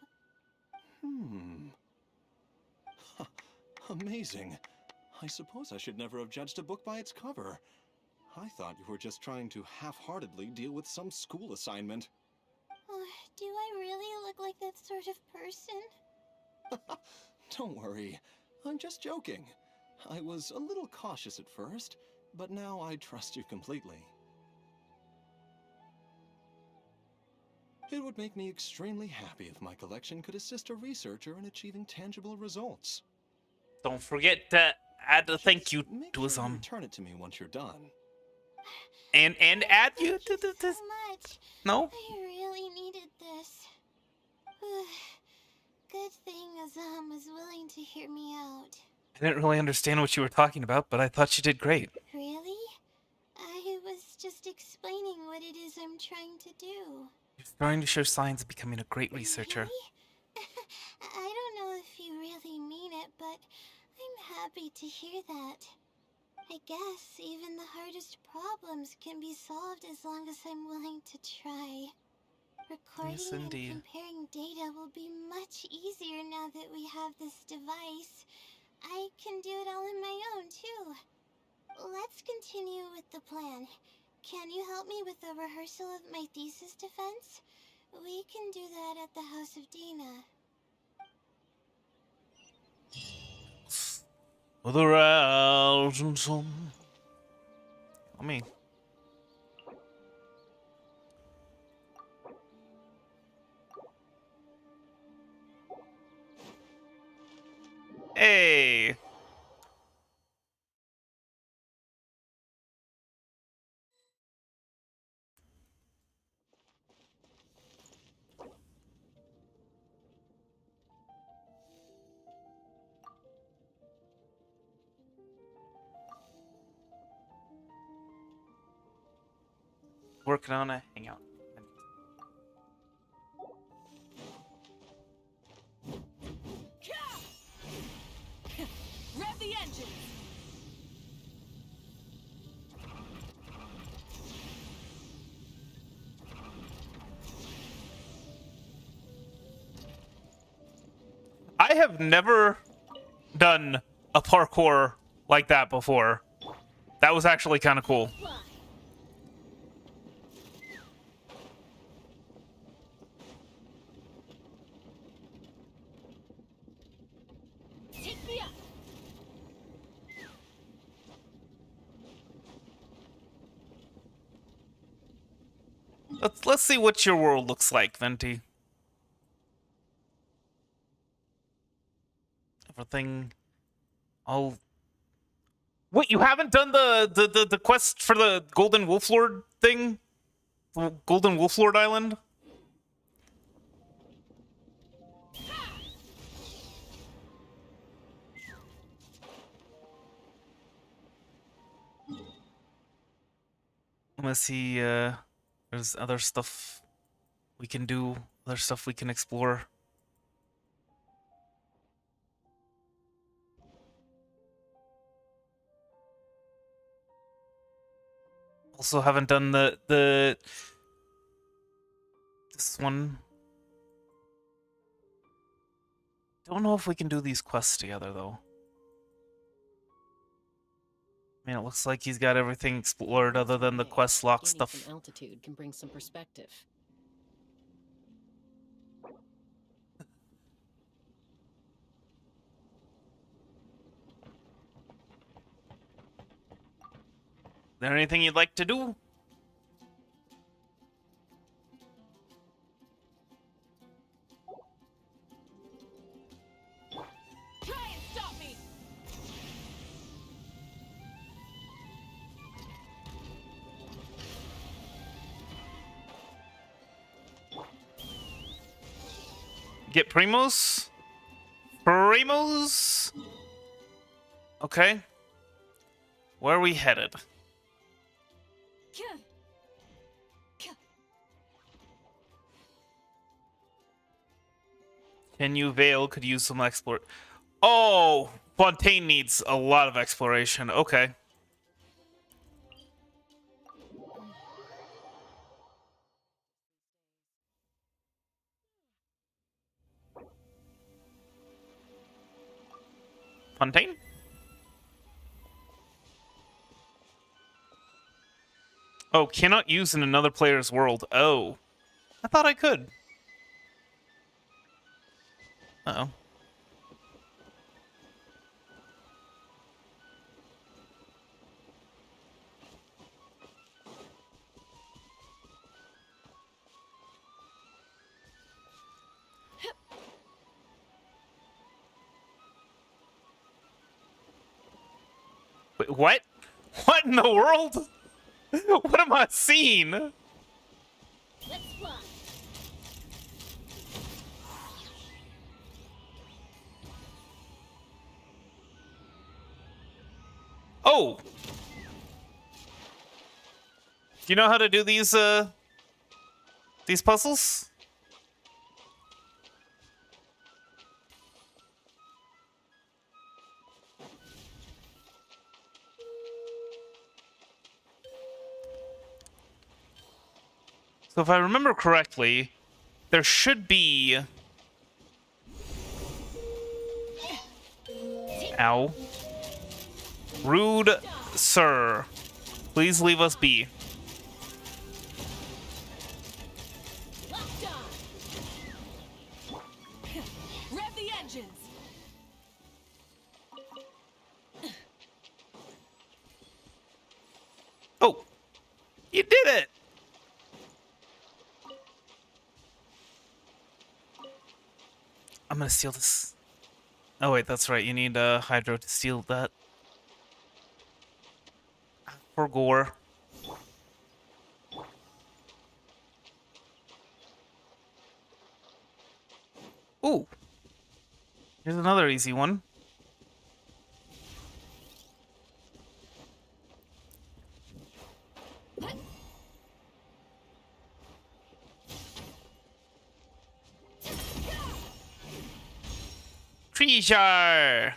Amazing. I suppose I should never have judged a book by its cover. I thought you were just trying to half-heartedly deal with some school assignment. Do I really look like that sort of person? Don't worry. I'm just joking. I was a little cautious at first, but now I trust you completely. It would make me extremely happy if my collection could assist a researcher in achieving tangible results. Don't forget to add a thank you Make to his sure you return it to me once you're done. and add you to Thank this. so much. No? I really needed this. Good thing Azam was willing to hear me out. I didn't really understand what you were talking about, but I thought you did great. Really? I was just explaining what it is I'm trying to do. You're starting to show signs of becoming a great researcher. Really? I don't know if you really mean it, but I'm happy to hear that. I guess even the hardest problems can be solved as long as I'm willing to try. Recording Yes, and indeed. comparing data will be much easier now that we have this device. I can do it all on my own, too. Let's continue with the plan. Can you help me with the rehearsal of my thesis defense? We can do that at the House of Dina. The rising sun. I mean, hey. Working on a hangout. Rev the engines! I have never done a parkour like that before. That was actually kind of cool. Take me up! Let's see what your world looks like, Venti. Everything all. Wait, you haven't done the quest for the Golden Wolf Lord thing? The Golden Wolf Lord Island? Let's see, there's other stuff we can do, other stuff we can explore. Also haven't done this one. Don't know if we can do these quests together though. I mean, it looks like he's got everything explored other than the quest lock Gaining stuff. some altitude can bring some perspective. Is there anything you'd like to do? Try and stop me! Get Primos? Primos? Okay. Where are we headed? Can you Veil could use some explore. Oh, Fontaine needs a lot of exploration. Okay. Fontaine? Oh, cannot use in another player's world. Oh. I thought I could. Uh-oh. Wait, what? What in the world? What am I seeing? Let's fly. Oh! Do you know how to do these puzzles? So if I remember correctly, there should be... Ow. Rude sir. Please leave us be. Rev the engines! Oh! You did it! I'm gonna steal this. Oh wait, that's right. You need Hydro to steal that. For gore. Ooh. Here's another easy one. Treasure!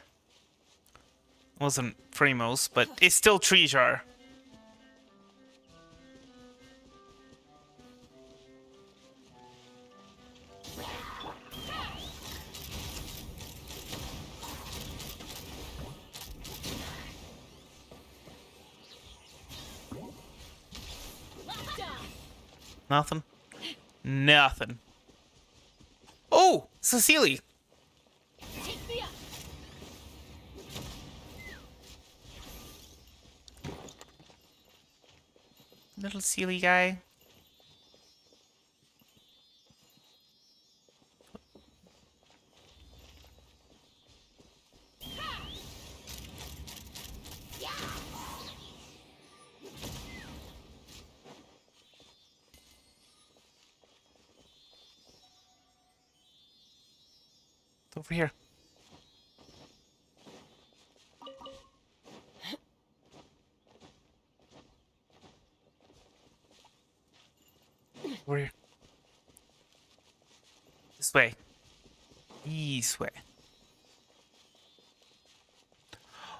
Wasn't Primos, but it's still treasure. Nothing? Nothing. Oh! Cecily! Take me up! Little silly guy. It's over here. Over here. This way. This way.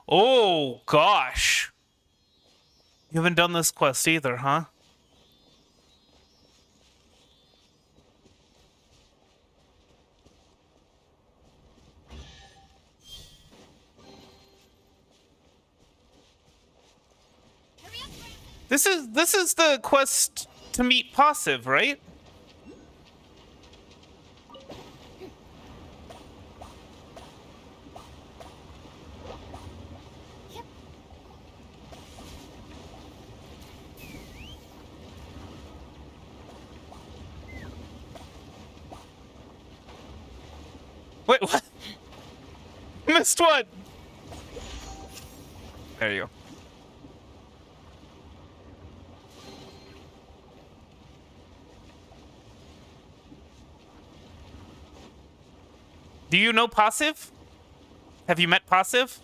Oh, gosh. You haven't done this quest either, huh? This is the quest to meet Passive, right? Wait, what? Missed what? There you go. Do you know Passive? Have you met Passive?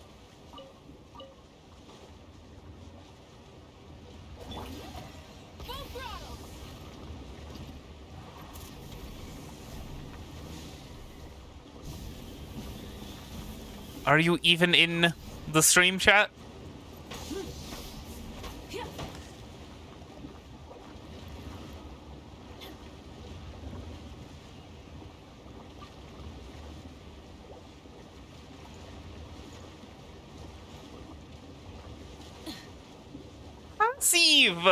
Are you even in the stream chat? Passive!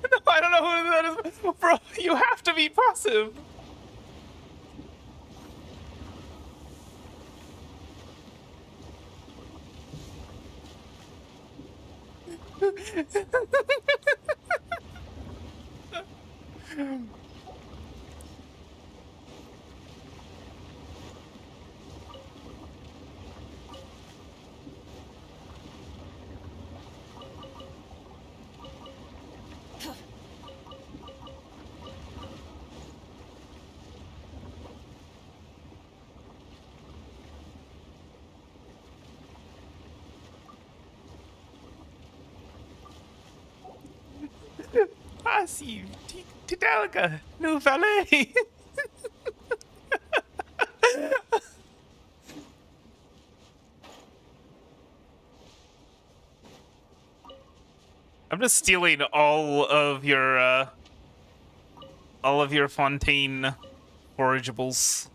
No, I don't know who that is. Bro, you have to be Passive. Passive, Tidalga, New Valet. I'm just stealing all of your Fontaine forageables.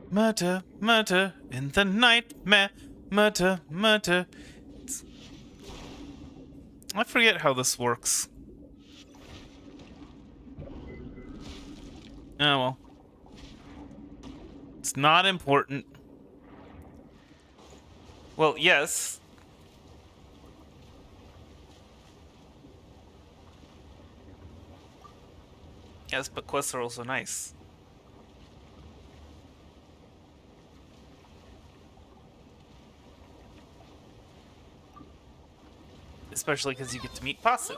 Murder, murder in the nightmare. Murder, murder. I forget how this works. Oh well. It's not important. Well, yes. Yes, but quests are also nice. Especially because you get to meet Passive.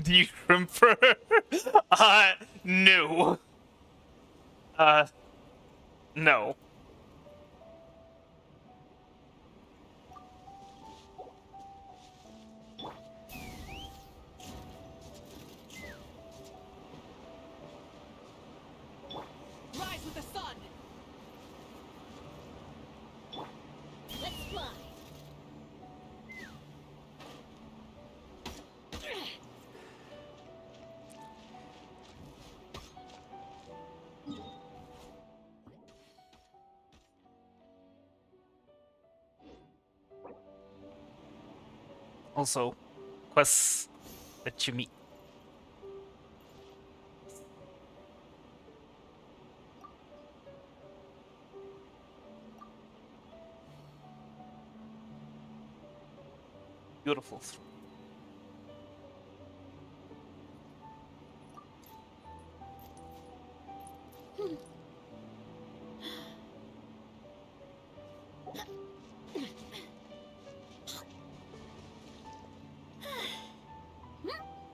Do you remember? No. No. Rise with the sun. Let's fly. Also, quests that you meet. Beautiful.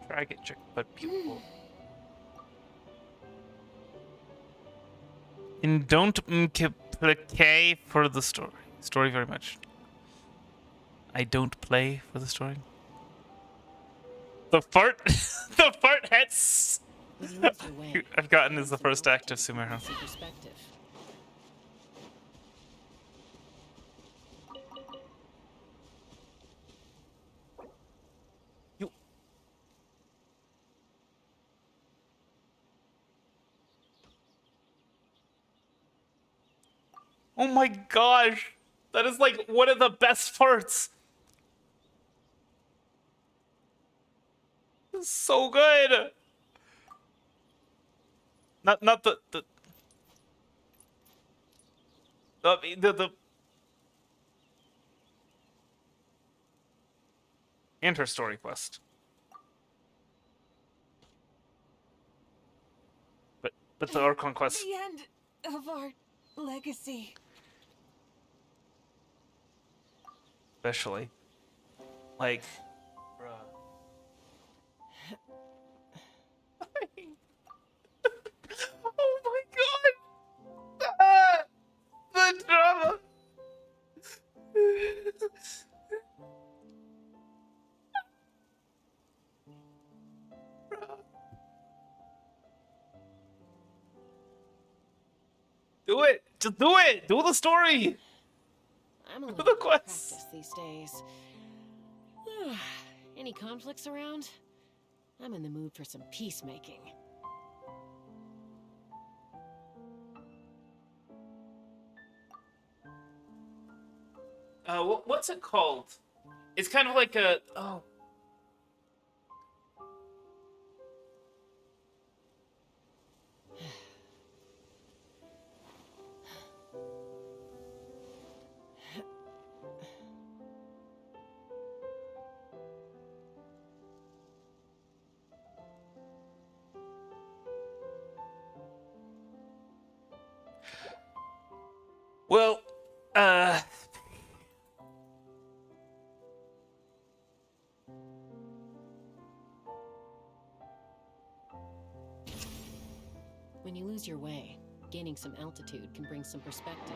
Try to get your but beautiful. And don't play for the story. Story very much. I don't play for the story. The fart, the fart hits. When you lose your way, I've gotten is the some first act of altitude, Sumeru. see perspective. You. Oh my gosh, that is like one of the best parts. It's so good. Not the inter-story quest. But the Archon quest. The end of our legacy. Especially. Like, oh my god! Ah, the drama! Do it! Just do it! Do the story! I'm a The little out of quest. practice these days. Any conflicts around? I'm in the mood for some peacemaking. What's it called? It's kind of like a well, When you lose your way, gaining some altitude can bring some perspective.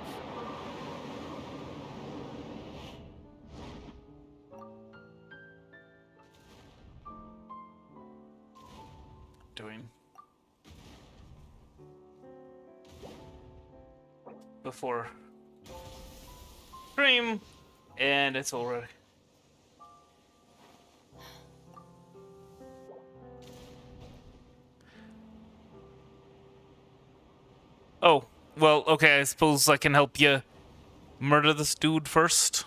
doing before stream, and it's already. Oh, well, okay, I suppose I can help you murder this dude first.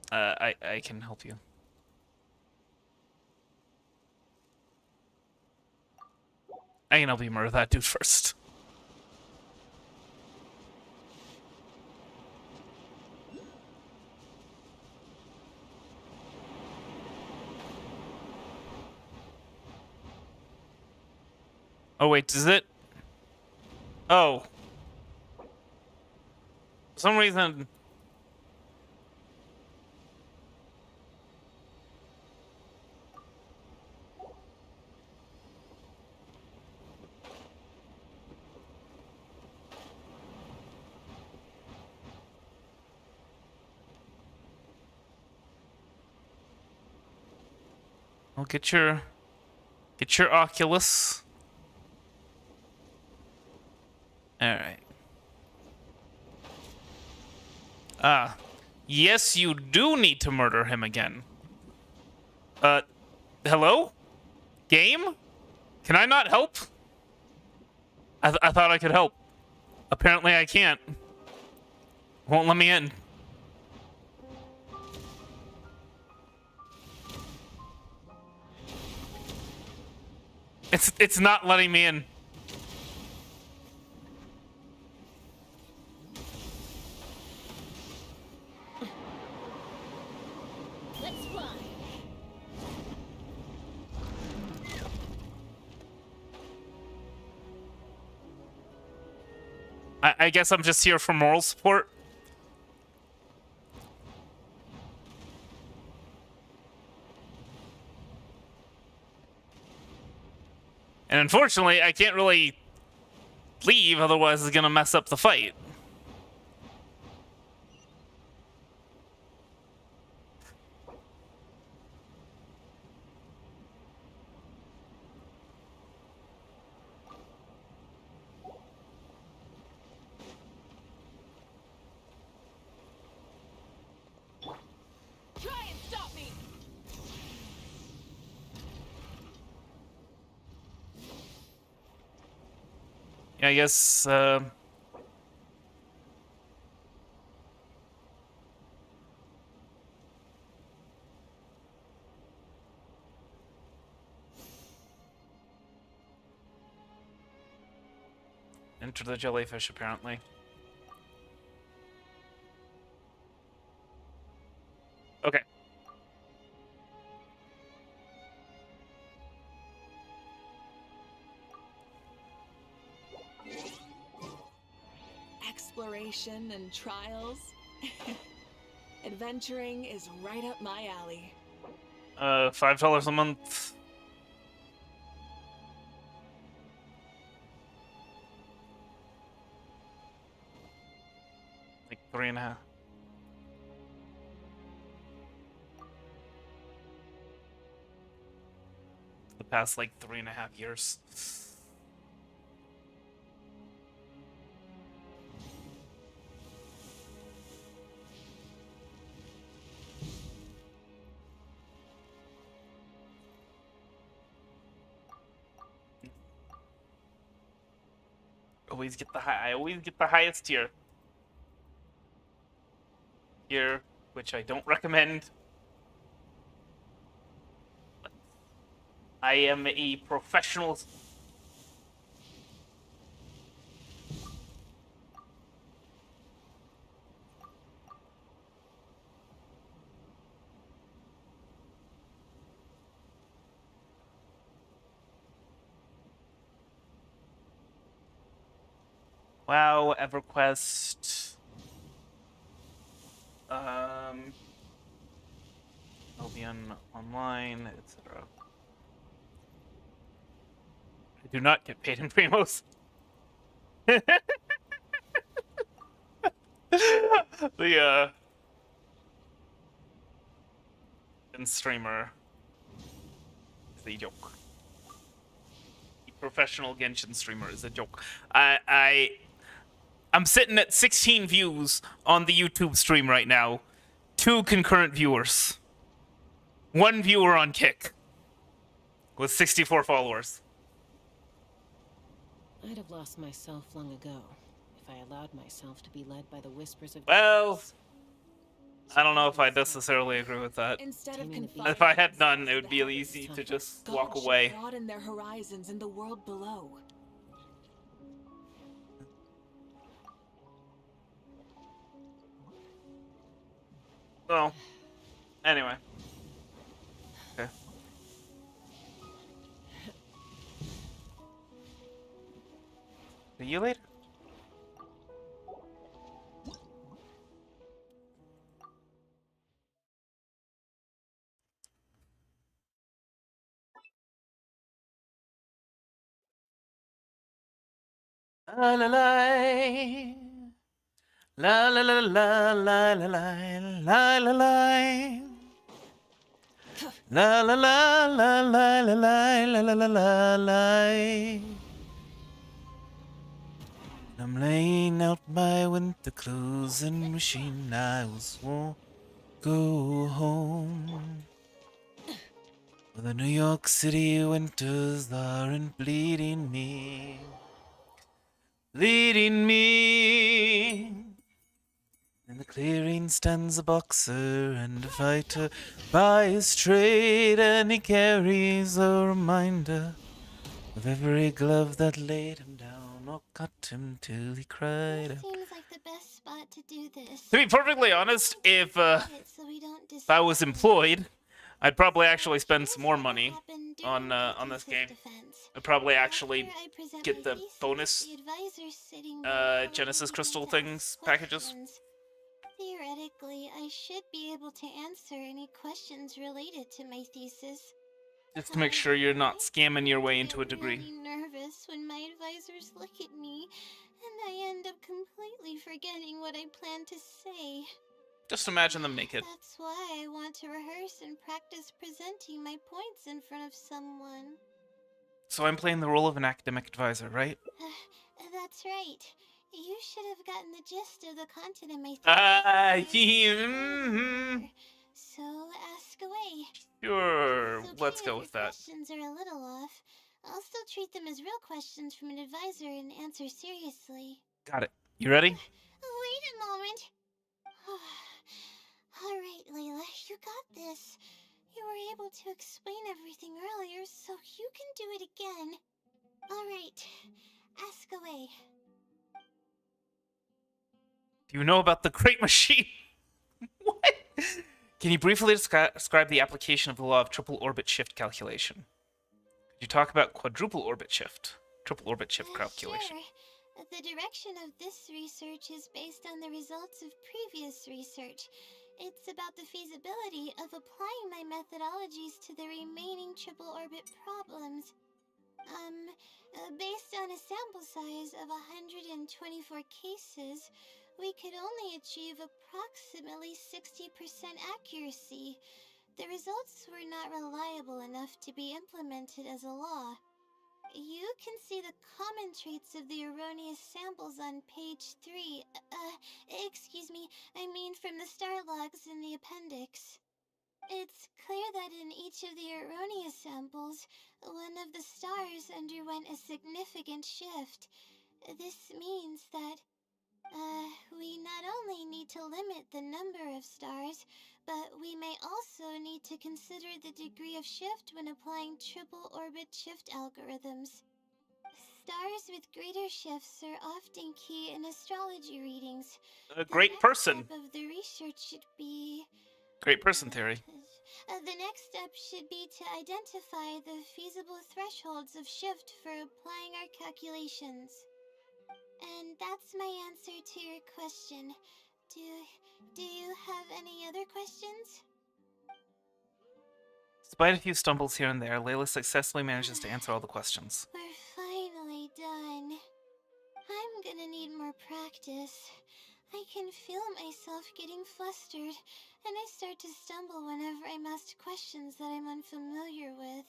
I can help you. I can help you murder that dude first. Oh wait, is it? Oh. For some reason. Well, get your Oculus. Alright. Ah. Yes, you do need to murder him again. Hello? Game? Can I not help? I thought I could help. Apparently I can't. Won't let me in. It's not letting me in. I guess I'm just here for moral support. And unfortunately, I can't really leave, otherwise it's gonna mess up the fight. Try and stop me! Yeah, I guess, enter the jellyfish, apparently. Okay. Exploration and trials. Adventuring is right up my alley. $5 a month. Like 3.5. The past like 3.5 years. Always get the high. I always get the highest tier. Here, which I don't recommend. I am a professional. WoW, EverQuest. Albion Online, etc. I do not get paid in Primos. The streamer is a joke. The professional Genshin streamer is a joke. I'm sitting at 16 views on the YouTube stream right now. 2 concurrent viewers. 1 viewer on Kick. With 64 followers. I'd have lost myself long ago if I allowed myself to be led by the whispers of Well, I don't know if I necessarily agree with that. Instead of If I had none, it would be easy to just walk away. Broaden their horizons in the world below. Well, anyway. Okay. See you later. La la la. La la la la la la la la la la. La la la la la la la la la la la. I'm laying out my winter clothes and wishing I won't go home. Well, the New York City winters aren't bleeding me. Leading me. In the clearing stands a boxer and a fighter by his trade, and he carries a reminder of every glove that laid him down or cut him till he cried out. Seems like the best spot to do this. To be perfectly honest, if So we don't I was employed, I'd probably actually spend some more money on this game. I'd probably actually get the bonus Genesis Crystal things packages. Theoretically, I should be able to answer any questions related to my thesis. Just to make sure you're not scamming your way into a degree. I'm really nervous when my advisors look at me, and I end up completely forgetting what I plan to say. Just imagine them naked. That's why I want to rehearse and practice presenting my points in front of someone. So I'm playing the role of an academic advisor, right? That's right. You should have gotten the gist of the content of my thesis. So ask away. Sure, It's okay let's if go your with that. questions are a little off. I'll still treat them as real questions from an advisor and answer seriously. Got it. You ready? Wait a moment. Alright, Layla, you got this. You were able to explain everything earlier, so you can do it again. Alright, ask away. Do you know about the Great Machine? What? Can you briefly describe the application of the law of triple orbit shift calculation? Could you talk about quadruple orbit shift? Triple orbit shift calculation. Sure. The direction of this research is based on the results of previous research. It's about the feasibility of applying my methodologies to the remaining triple orbit problems. Based on a sample size of 124 cases, we could only achieve approximately 60% accuracy. The results were not reliable enough to be implemented as a law. You can see the common traits of the erroneous samples on page 3. Excuse me, I mean from the star logs in the appendix. It's clear that in each of the erroneous samples, one of the stars underwent a significant shift. This means that, we not only need to limit the number of stars, but we may also need to consider the degree of shift when applying triple orbit shift algorithms. Stars with greater shifts are often key in astrology readings. A great person. The next step of the research should be... Great person theory. The next step should be to identify the feasible thresholds of shift for applying our calculations. And that's my answer to your question. Do you have any other questions? Despite a few stumbles here and there, Layla successfully manages to answer all the questions. We're finally done. I'm gonna need more practice. I can feel myself getting flustered, and I start to stumble whenever I'm asked questions that I'm unfamiliar with.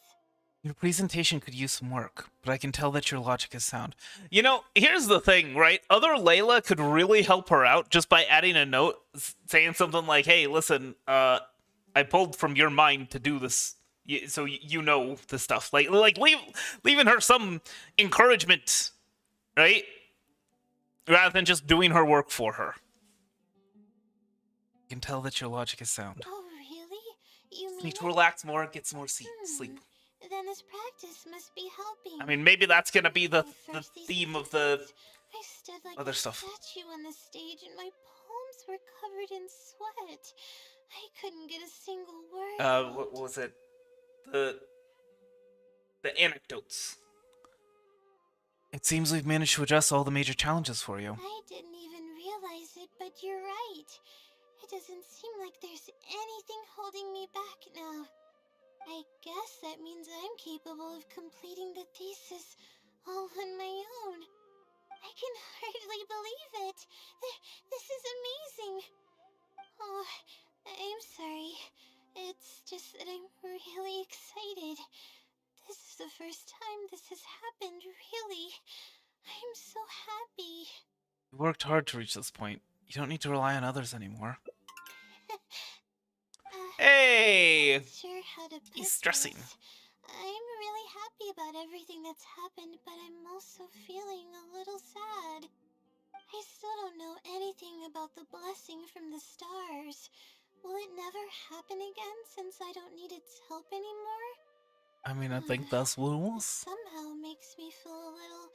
Your presentation could use some work, but I can tell that your logic is sound. You know, here's the thing, right? Other Layla could really help her out just by adding a note saying something like, hey, listen, I pulled from your mind to do this, so you know the stuff. Like leaving her some encouragement, right? Rather than just doing her work for her. You can tell that your logic is sound. Oh, really? You mean need to relax more, get some more sleep. Then this practice must be helping. I mean, maybe that's gonna be the theme of the I stood like other a stuff. statue on the stage, and my palms were covered in sweat. I couldn't get a single word. What was it? The anecdotes. It seems we've managed to address all the major challenges for you. I didn't even realize it, but you're right. It doesn't seem like there's anything holding me back now. I guess that means I'm capable of completing the thesis all on my own. I can hardly believe it. This is amazing. Oh, I'm sorry. It's just that I'm really excited. This is the first time this has happened, really. I'm so happy. You worked hard to reach this point. You don't need to rely on others anymore. Hey! Sure how to put He's stressing. this. I'm really happy about everything that's happened, but I'm also feeling a little sad. I still don't know anything about the blessing from the stars. Will it never happen again since I don't need its help anymore? I mean, I think that's what it was. Somehow makes me feel a little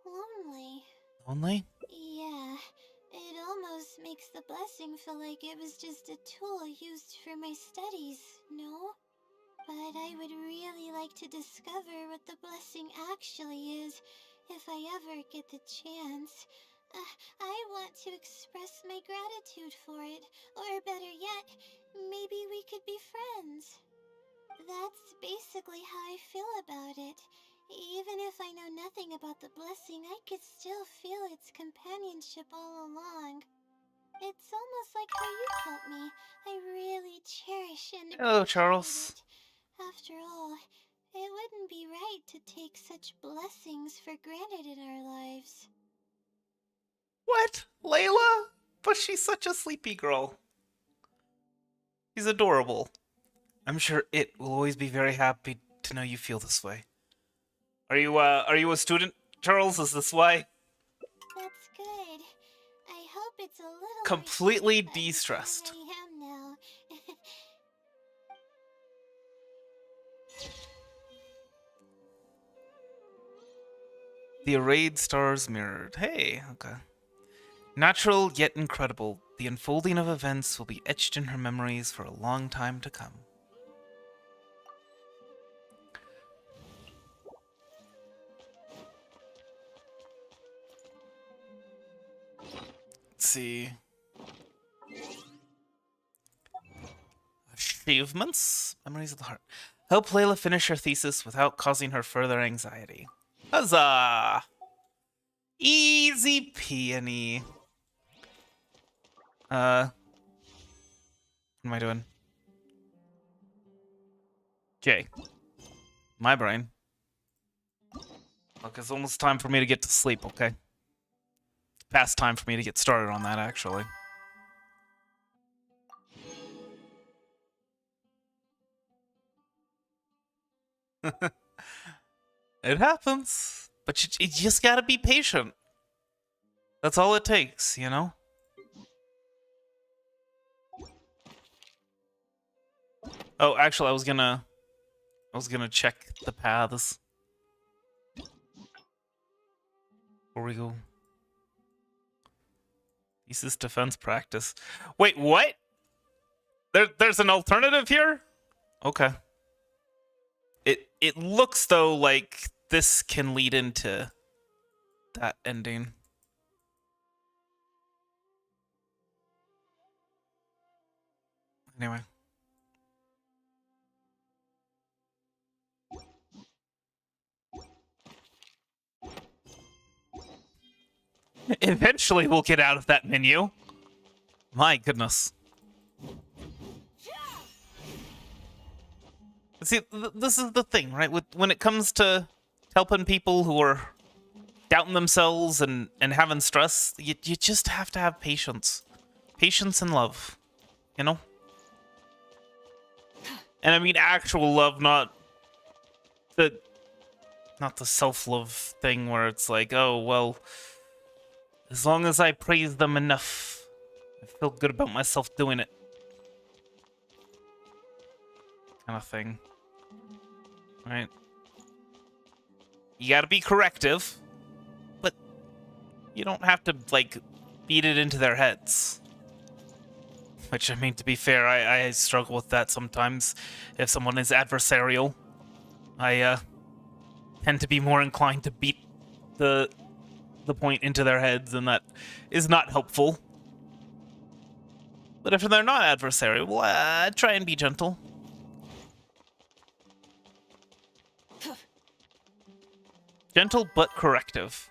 lonely. Lonely? Yeah, it almost makes the blessing feel like it was just a tool used for my studies, no? But I would really like to discover what the blessing actually is, if I ever get the chance. I want to express my gratitude for it, or better yet, maybe we could be friends. That's basically how I feel about it. Even if I know nothing about the blessing, I could still feel its companionship all along. It's almost like how you taught me. I really cherish and Hello, appreciate Charles. it. After all, it wouldn't be right to take such blessings for granted in our lives. What? Layla? But she's such a sleepy girl. She's adorable. I'm sure it will always be very happy to know you feel this way. Are you a student, Charles? Is this why? That's good. I hope it's a little Completely more de-stressed. than I am now. The arrayed stars mirrored. Hey, okay. Natural yet incredible, the unfolding of events will be etched in her memories for a long time to come. Let's see. Achievements? Memories of the heart. Help Layla finish her thesis without causing her further anxiety. Huzzah! Easy peony. What am I doing? Okay. My brain. Look, it's almost time for me to get to sleep, okay? Past time for me to get started on that, actually. It happens. But you just gotta be patient. That's all it takes, you know? Oh, actually, I was gonna check the paths. Before we go. Thesis defense practice. Wait, what? There's an alternative here? Okay. It looks though like this can lead into that ending. Anyway. Eventually we'll get out of that menu. My goodness. See, this is the thing, right? When it comes to helping people who are doubting themselves and having stress, you just have to have patience. Patience and love. You know? And I mean actual love, not the self-love thing where it's like, oh, well, as long as I praise them enough, I feel good about myself doing it. Kind of thing. Right? You gotta be corrective, but you don't have to, like, beat it into their heads. Which, I mean, to be fair, I struggle with that sometimes. If someone is adversarial, I tend to be more inclined to beat the point into their heads, and that is not helpful. But if they're not adversarial, well, I try and be gentle. Gentle but corrective.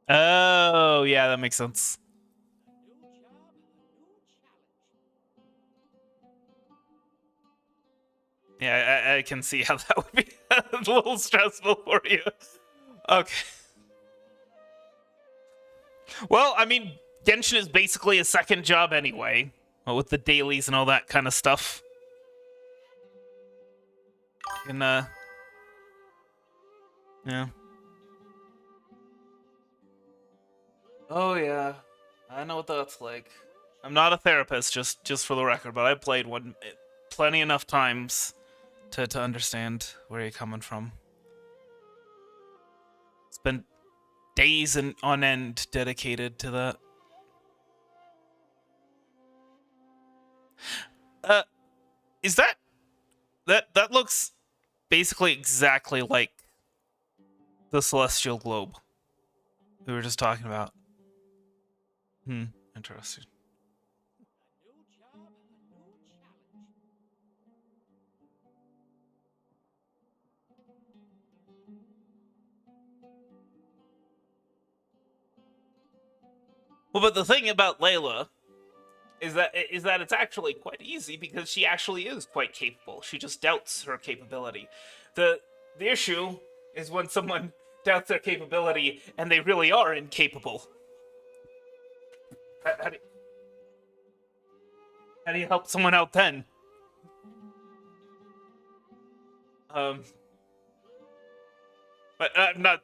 Oh, yeah, that makes sense. Yeah, I can see how that would be a little stressful for you. Okay. Well, I mean, Genshin is basically a second job anyway, with the dailies and all that kind of stuff. And, yeah. Oh, yeah. I know what that's like. I'm not a therapist, just for the record, but I played one plenty enough times to understand where you're coming from. spent days on end dedicated to that. Is that looks basically exactly like the celestial globe we were just talking about. Interesting. Well, but the thing about Layla is that it's actually quite easy because she actually is quite capable. She just doubts her capability. The issue is when someone doubts their capability and they really are incapable. How do you help someone out then? But I'm not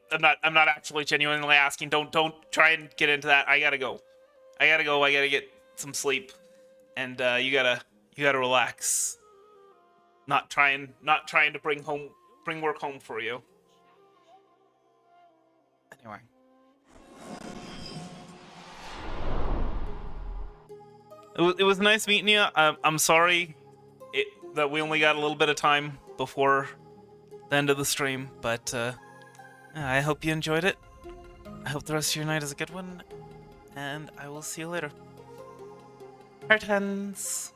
actually genuinely asking. Don't try and get into that. I gotta go. I gotta get some sleep, and you gotta relax. Not trying to bring work home for you. Anyway. It was nice meeting you. I'm sorry that we only got a little bit of time before the end of the stream, but I hope you enjoyed it. I hope the rest of your night is a good one, and I will see you later. Heart hands.